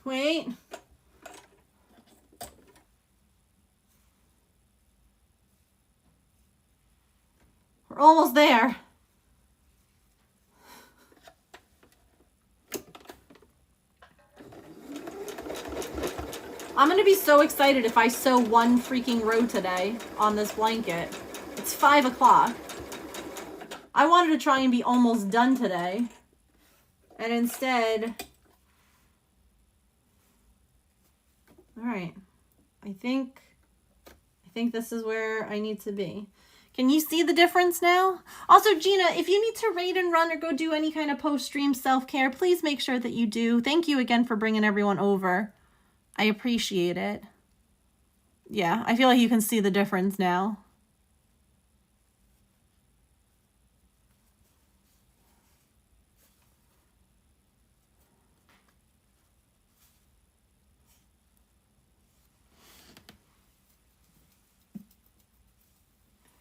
Wait. We're almost there. I'm gonna be so excited if I sew 1 freaking row today on this blanket. It's 5 o'clock. I wanted to try and be almost done today. And instead... Alright. I think this is where I need to be. Can you see the difference now? Also, Gina, if you need to raid and run or go do any kind of post-stream self-care, please make sure that you do. Thank you again for bringing everyone over. I appreciate it. Yeah, I feel like you can see the difference now.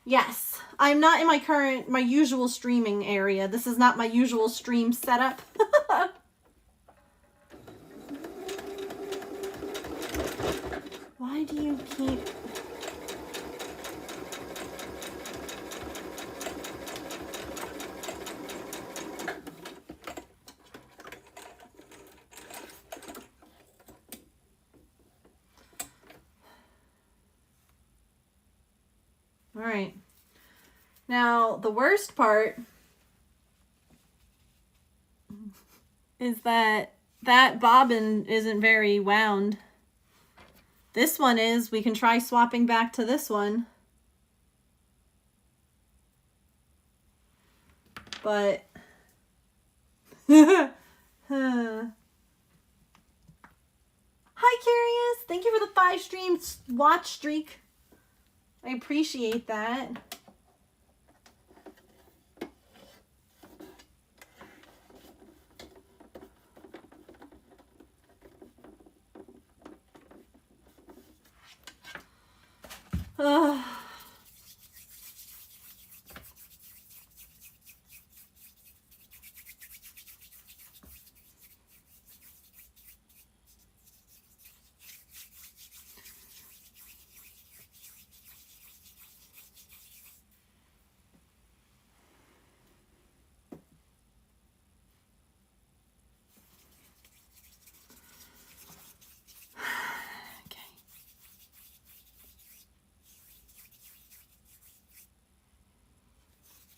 Yes, I'm not in my usual streaming area. This is not my usual stream setup. Why do you keep... All right. Now, the worst part is that bobbin isn't very wound. This one is. We can try swapping back to this one. But Hi, Curious. Thank you for the 5 streams watch streak. I appreciate that.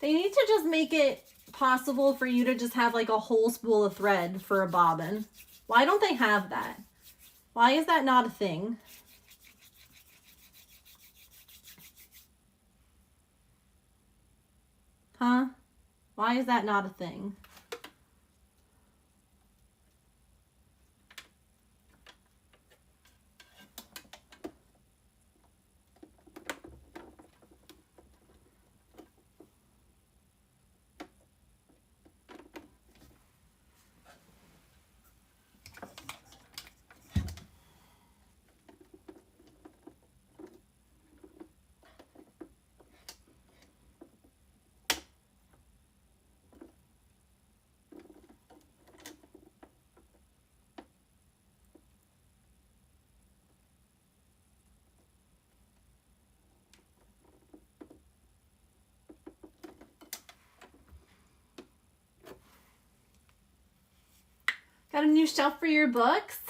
They need to just make it possible for you to just have like a whole spool of thread for a bobbin. Why don't they have that? Why is that not a thing? Huh? Why is that not a thing? Got a new shelf for your books?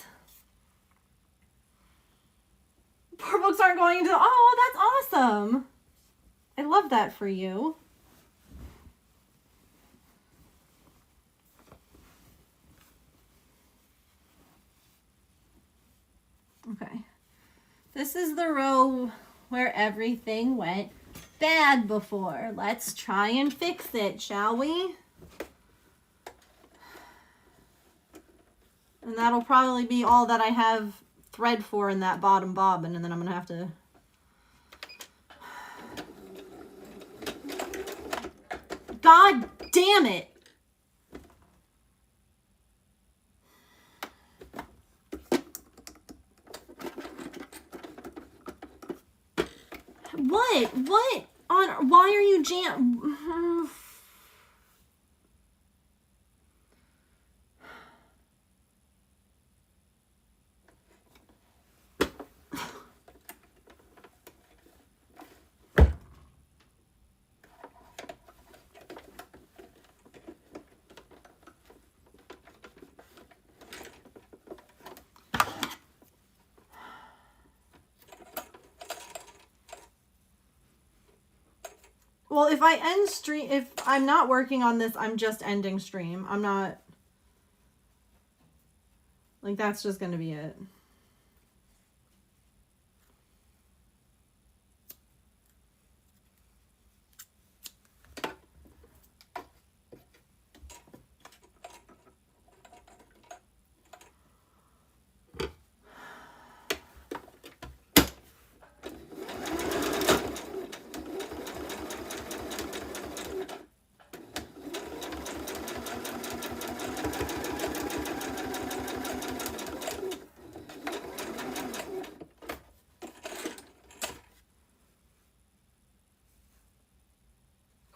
Poor books aren't going into... Oh, that's awesome. I love that for you. Okay. This is the row where everything went bad before. Let's try and fix it, shall we? And that'll probably be all that I have thread for in that bottom bobbin, and then I'm gonna have to... God damn it! What? What? Why are you Well, if I end stream, if I'm not working on this, I'm just ending stream. I'm not, like, that's just going to be it.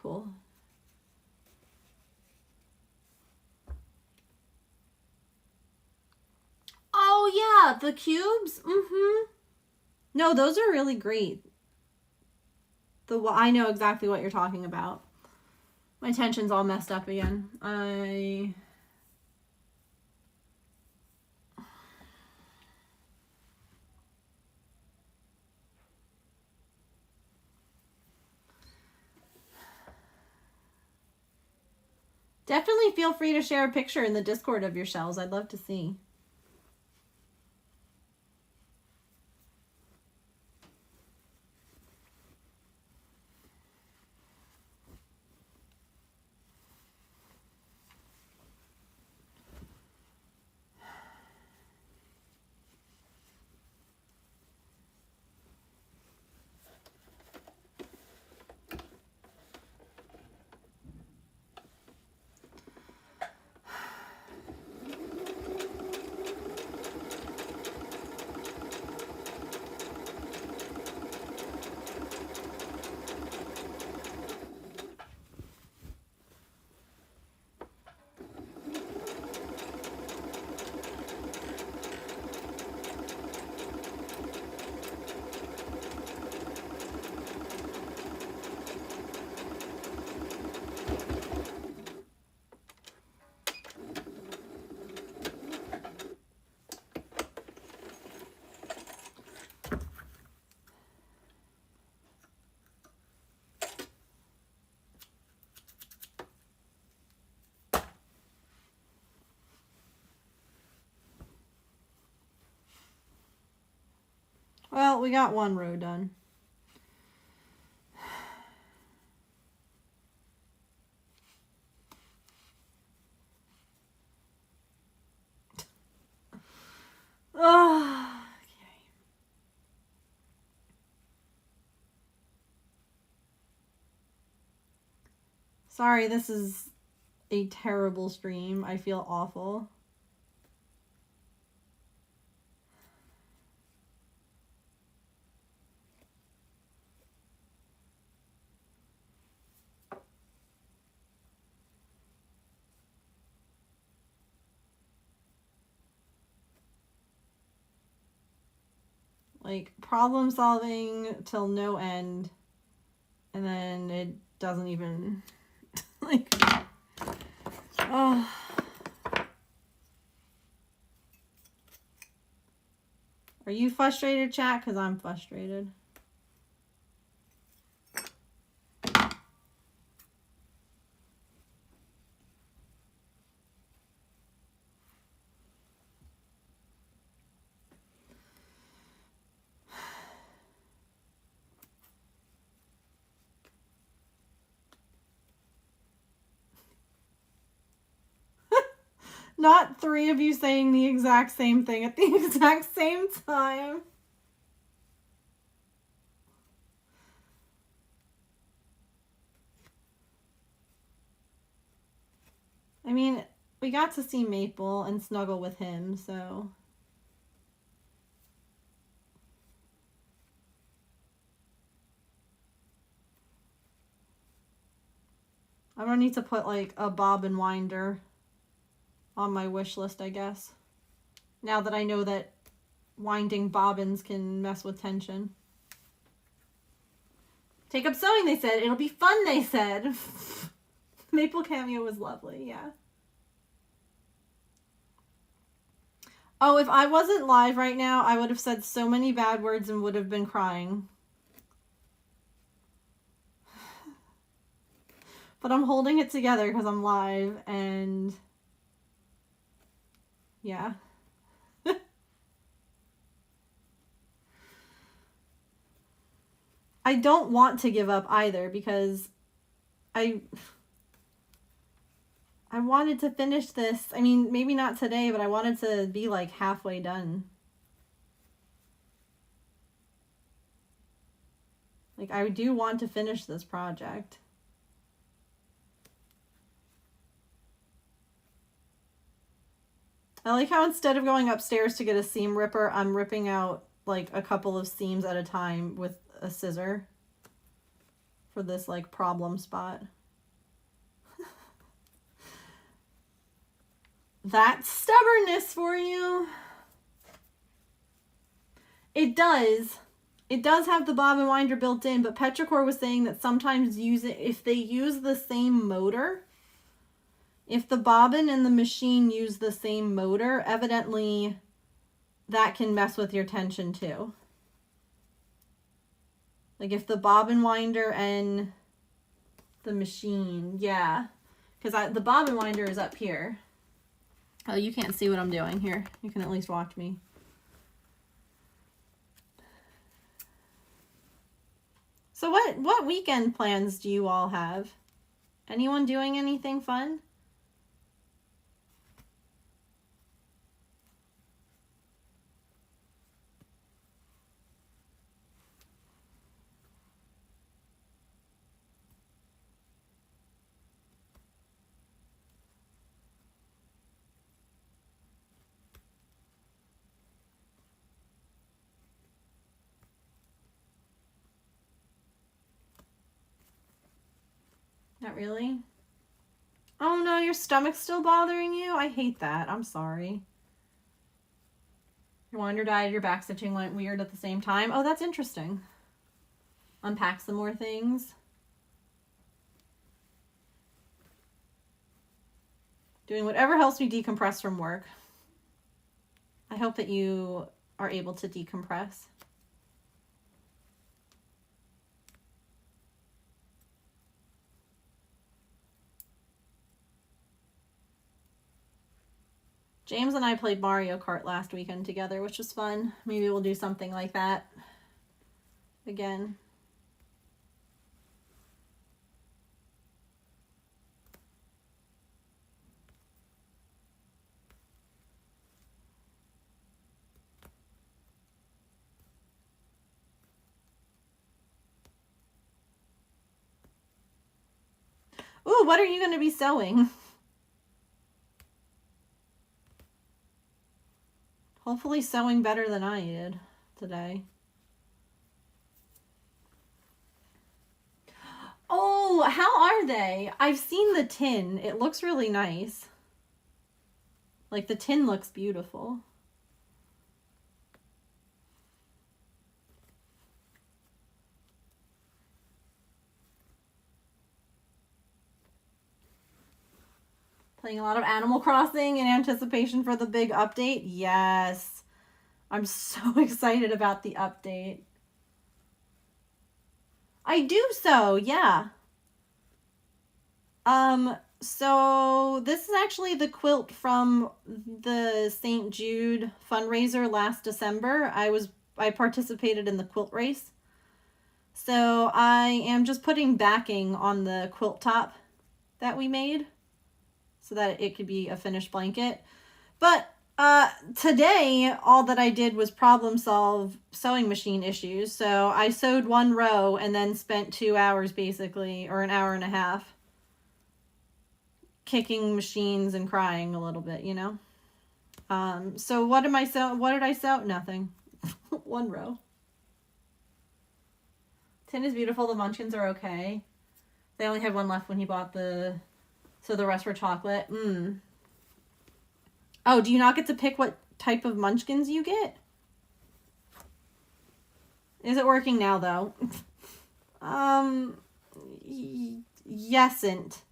Cool. Oh, yeah, the cubes? Mm-hmm. No, those are really great. I know exactly what you're talking about. My tension's all messed up again. Definitely feel free to share a picture in the Discord of your shells. I'd love to see. Well, we got one row done. Oh, okay. Sorry, this is a terrible stream. I feel awful. Like, problem solving till no end, and then it doesn't even, like, oh. Are you frustrated, chat? Because I'm frustrated. Not three of you saying the exact same thing at the exact same time. I mean, we got to see Maple and snuggle with him, so. I'm gonna need to put like a bobbin winder on my wish list, I guess. Now that I know that winding bobbins can mess with tension. Take up sewing, they said. It'll be fun, they said. Maple cameo was lovely, yeah. Oh, if I wasn't live right now, I would have said so many bad words and would have been crying. But I'm holding it together because I'm live and yeah. I don't want to give up either because I wanted to finish this. I mean, maybe not today, but I wanted to be like halfway done. Like, I do want to finish this project. I like how instead of going upstairs to get a seam ripper, I'm ripping out like a couple of seams at a time with a scissor for this like problem spot. That's stubbornness for you. It does. It does have the bobbin winder built in, but Petrichor was saying that sometimes if they use the same motor, if the bobbin and the machine use the same motor, evidently that can mess with your tension too. Like if the bobbin winder and the machine, yeah. Because the bobbin winder is up here. Oh, you can't see what I'm doing here. You can at least watch me. So what weekend plans do you all have? Anyone doing anything fun? Not really? Oh no, your stomach's still bothering you? I hate that. I'm sorry. Your winder died, your back stitching went weird at the same time. Oh, that's interesting. Unpack some more things. Doing whatever helps me decompress from work. I hope that you are able to decompress. James and I played Mario Kart last weekend together, which was fun. Maybe we'll do something like that again. Ooh, what are you going to be sewing? Hopefully sewing better than I did today. Oh, how are they? I've seen the tin. It looks really nice. Like, the tin looks beautiful. Playing a lot of Animal Crossing in anticipation for the big update. Yes. I'm so excited about the update. I do so, yeah. So this is actually the quilt from the St. Jude fundraiser last December. I participated in the quilt race. So I am just putting backing on the quilt top that we made so that it could be a finished blanket. But today, all that I did was problem solve sewing machine issues. So I sewed one row and then spent 2 hours basically, or an hour and a half, kicking machines and crying a little bit, you know? So what did I sew? Nothing. One row. Tin is beautiful. The Munchkins are okay. They only had one left when he bought so the rest were chocolate. Oh, do you not get to pick what type of Munchkins you get? Is it working now, though? Yesn't.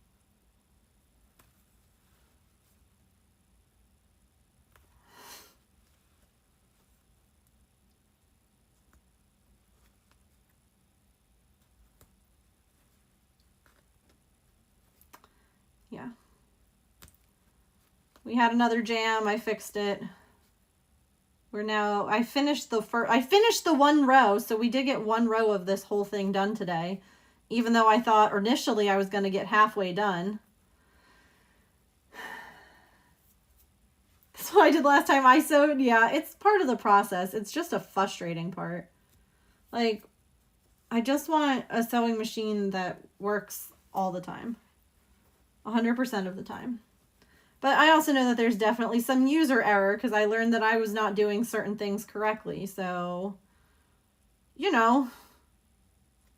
Yeah. We had another jam. I fixed it. I finished the one row, so we did get one row of this whole thing done today, even though I thought initially I was going to get halfway done. That's what I did last time I sewed. Yeah, it's part of the process. It's just a frustrating part. Like, I just want a sewing machine that works all the time. 100% of the time. But I also know that there's definitely some user error because I learned that I was not doing certain things correctly. So, you know,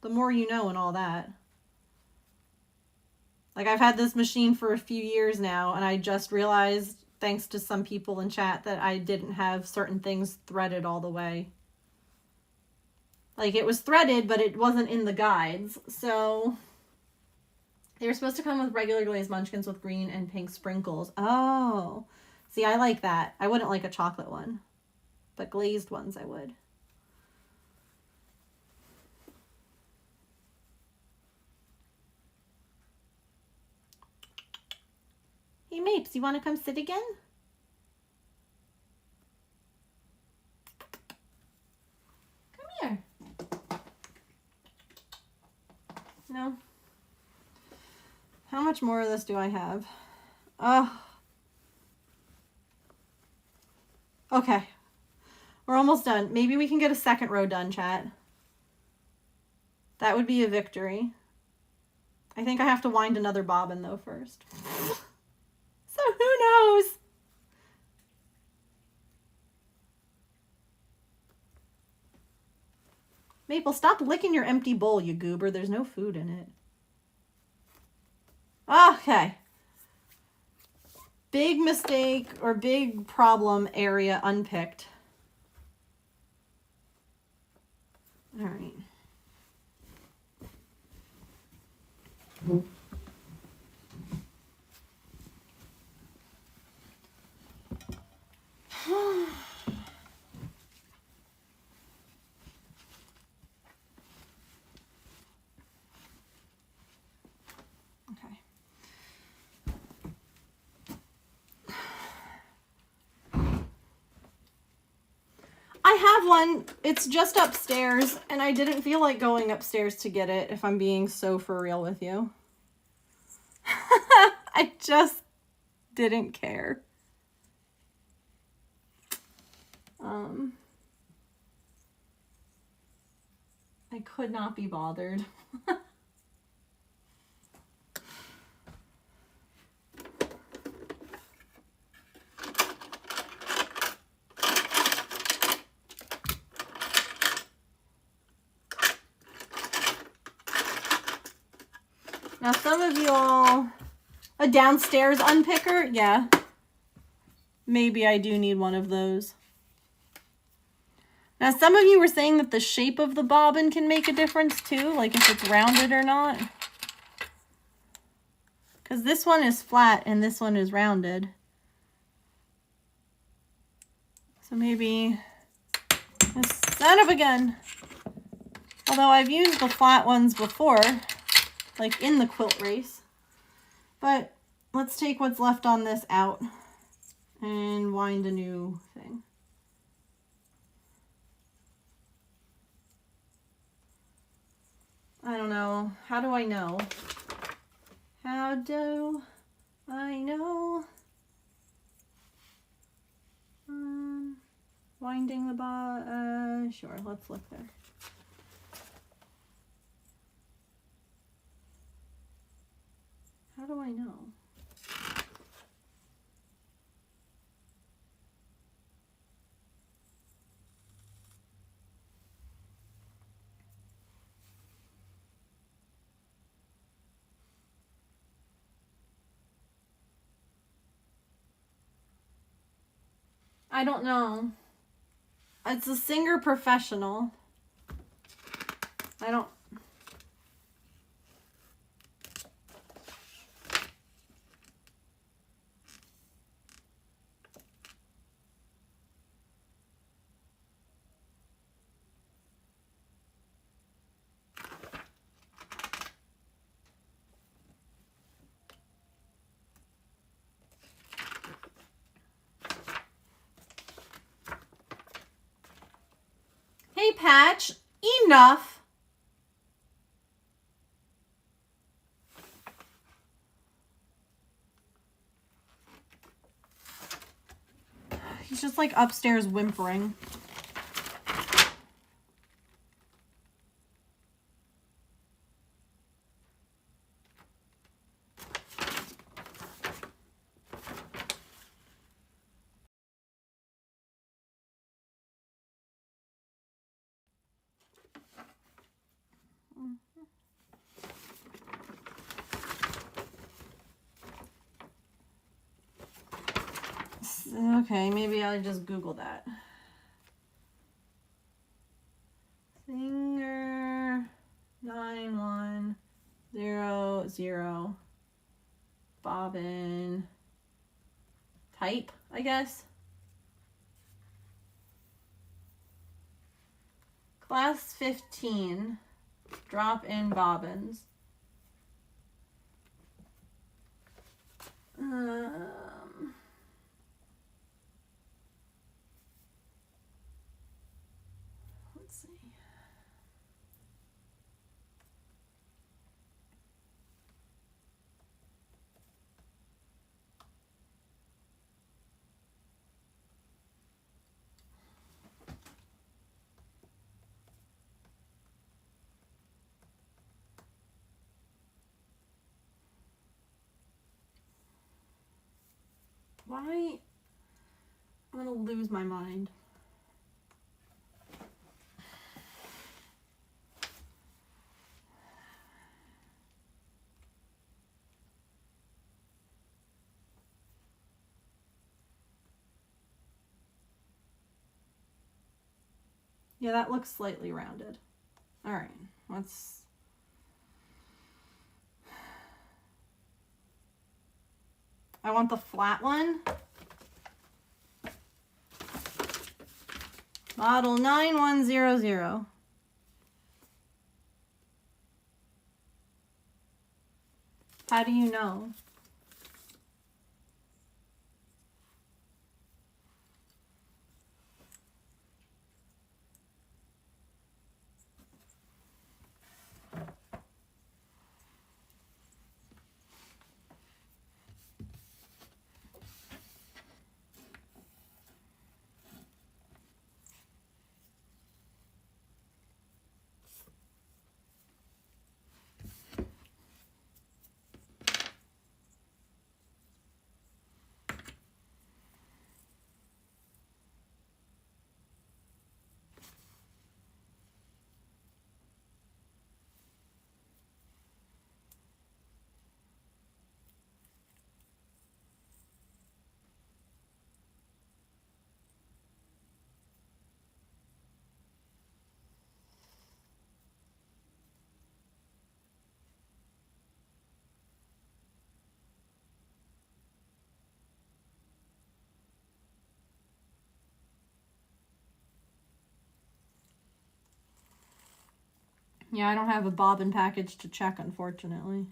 the more you know and all that. Like, I've had this machine for a few years now, and I just realized, thanks to some people in chat, that I didn't have certain things threaded all the way. Like, it was threaded, but it wasn't in the guides. So they were supposed to come with regular glazed Munchkins with green and pink sprinkles. Oh. See, I like that. I wouldn't like a chocolate one. But glazed ones I would. Hey, Mapes, you want to come sit again? Come here. No. How much more of this do I have? Oh. Okay. We're almost done. Maybe we can get a second row done, chat. That would be a victory. I think I have to wind another bobbin, though, first. So who knows? Maple, stop licking your empty bowl, you goober. There's no food in it. Okay. Big mistake or big problem area unpicked. All right. Okay. have one. It's just upstairs, and I didn't feel like going upstairs to get it, if I'm being so for real with you. I just didn't care. I could not be bothered. Now, some of you all, a downstairs unpicker, yeah. Maybe I do need one of those. Now, some of you were saying that the shape of the bobbin can make a difference too, like if it's rounded or not. Because this one is flat and this one is rounded. So maybe, son of a gun. Although I've used the flat ones before, like in the quilt race. But let's take what's left on this out and wind a new thing. I don't know. How do I know? How do I know? Winding the bob. Sure, let's look there. How do I know? I don't know. It's a Singer Professional. I don't. Hey, Patch, enough. He's just like upstairs whimpering. Okay, maybe I'll just Google that. Singer 9100 bobbin type, I guess. Class 15 drop-in bobbins. Let's see. Why? I'm gonna lose my mind. Yeah, that looks slightly rounded. All right, let's. I want the flat one. Model 9100. How do you know? Yeah, I don't have a bobbin package to check, unfortunately.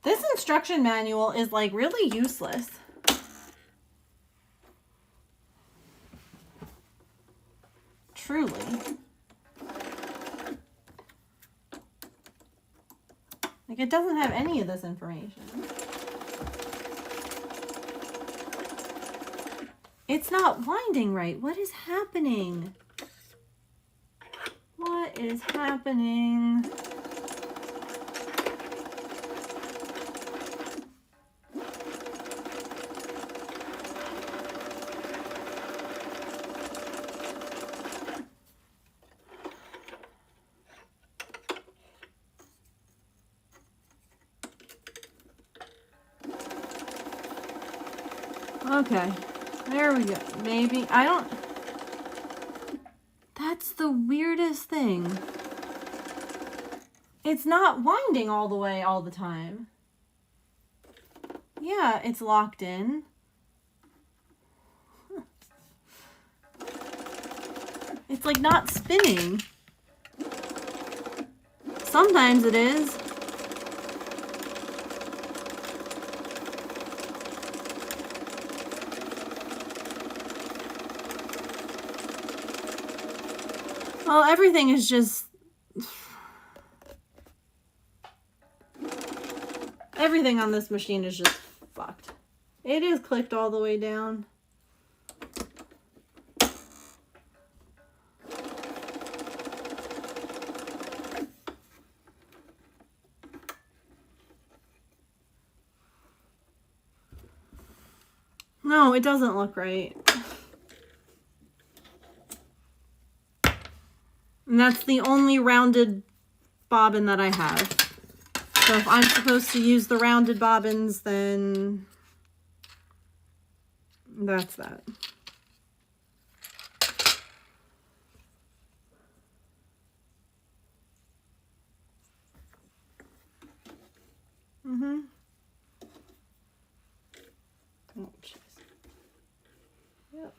This instruction manual is like really useless. Truly. Like, it doesn't have any of this information. It's not winding right. What is happening? What is happening? Okay, there we go. Maybe, I don't... That's the weirdest thing. It's not winding all the way all the time. Yeah, it's locked in. It's like not spinning. Sometimes it is. Well, everything is just... Everything on this machine is just fucked. It is clicked all the way down. No, it doesn't look right. And that's the only rounded bobbin that I have. So if I'm supposed to use the rounded bobbins, then that's that. Mm-hmm. Oh, jeez. Yep.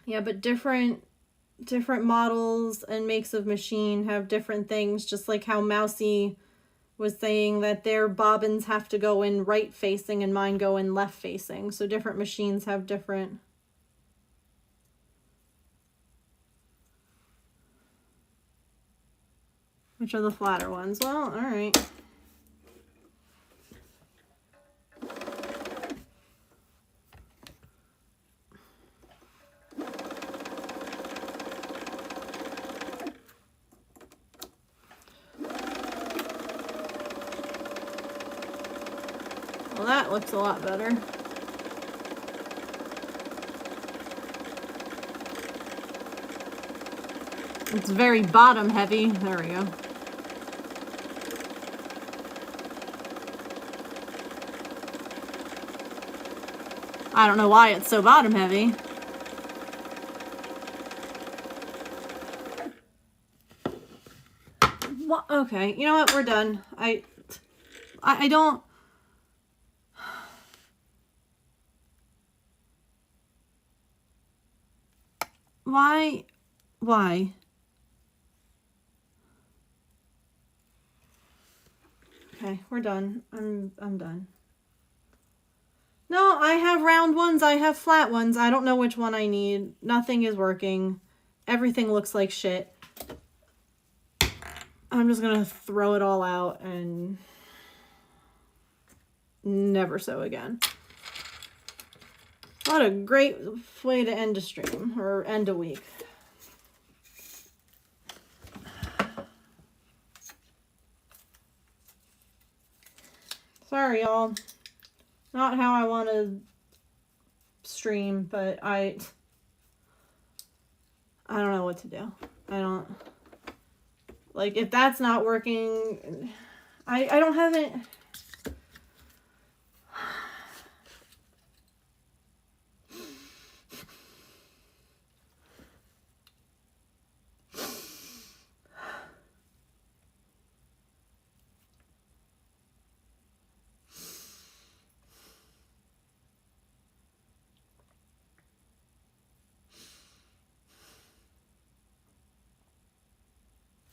Yeah, but different models and makes of machine have different things, just like how Mousy was saying that their bobbins have to go in right facing and mine go in left facing. So different machines have different... Which are the flatter ones? Well, all right. Well, that looks a lot better. It's very bottom heavy. There we go. I don't know why it's so bottom heavy. What? Okay, you know what? We're done. I don't... Why? Why? Okay, we're done. I'm done. No, I have round ones. I have flat ones. I don't know which one I need. Nothing is working. Everything looks like shit. I'm just gonna throw it all out and never sew again. What a great way to end a stream, or end a week. Sorry, y'all. Not how I want to stream, but I don't know what to do. I don't... Like, if that's not working... I don't have it...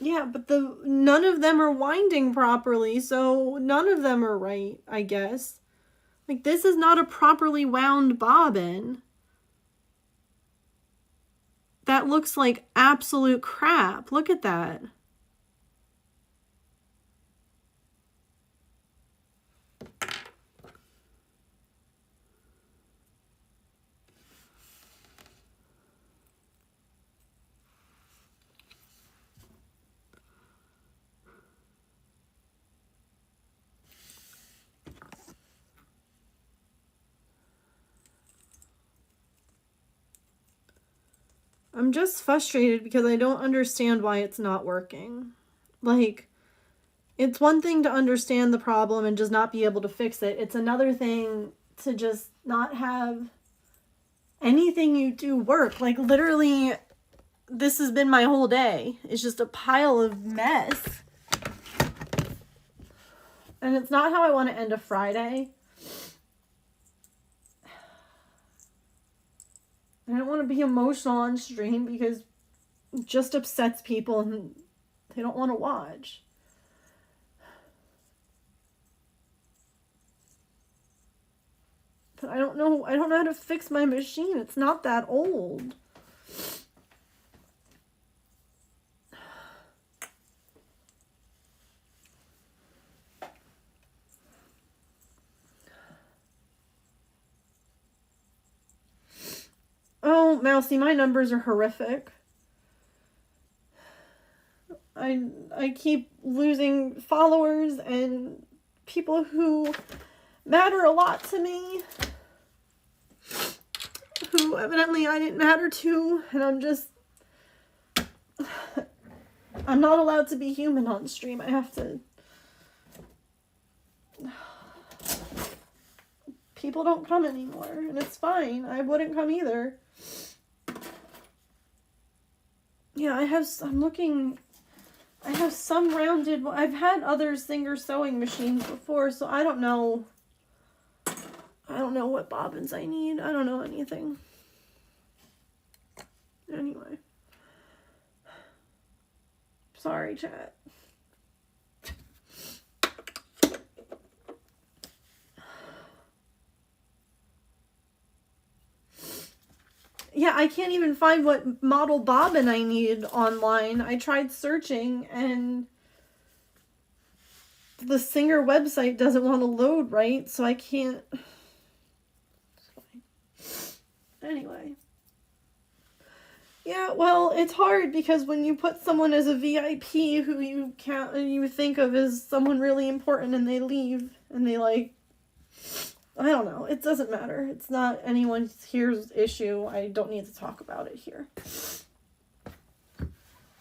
Yeah, but none of them are winding properly, so none of them are right, I guess. Like, this is not a properly wound bobbin. That looks like absolute crap. Look at that. I'm just frustrated because I don't understand why it's not working. Like, it's one thing to understand the problem and just not be able to fix it. It's another thing to just not have anything you do work. Like, literally, this has been my whole day. It's just a pile of mess. And it's not how I want to end a Friday. I don't want to be emotional on stream because it just upsets people and they don't want to watch. But I don't know how to fix my machine. It's not that old. Oh, Mousy, my numbers are horrific. I keep losing followers and people who matter a lot to me, who evidently I didn't matter to, and I'm not allowed to be human on stream. I have to... People don't come anymore, and it's fine. I wouldn't come either. Yeah, I have some rounded... I've had other Singer sewing machines before, so I don't know. I don't know what bobbins I need. I don't know anything. Anyway. Sorry, chat. Yeah, I can't even find what model bobbin I need online. I tried searching and the Singer website doesn't want to load right, so I can't. Anyway. Yeah, well, it's hard because when you put someone as a VIP who you think of as someone really important and they leave and they like, I don't know. It doesn't matter. It's not anyone here's issue. I don't need to talk about it here.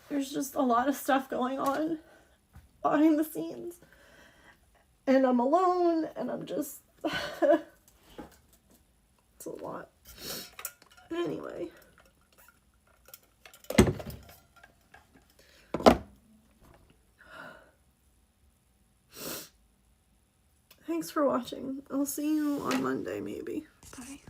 There's just a lot of stuff going on behind the scenes. And I'm alone, and I'm just... It's a lot. Anyway. Thanks for watching. I'll see you on Monday, maybe. Bye.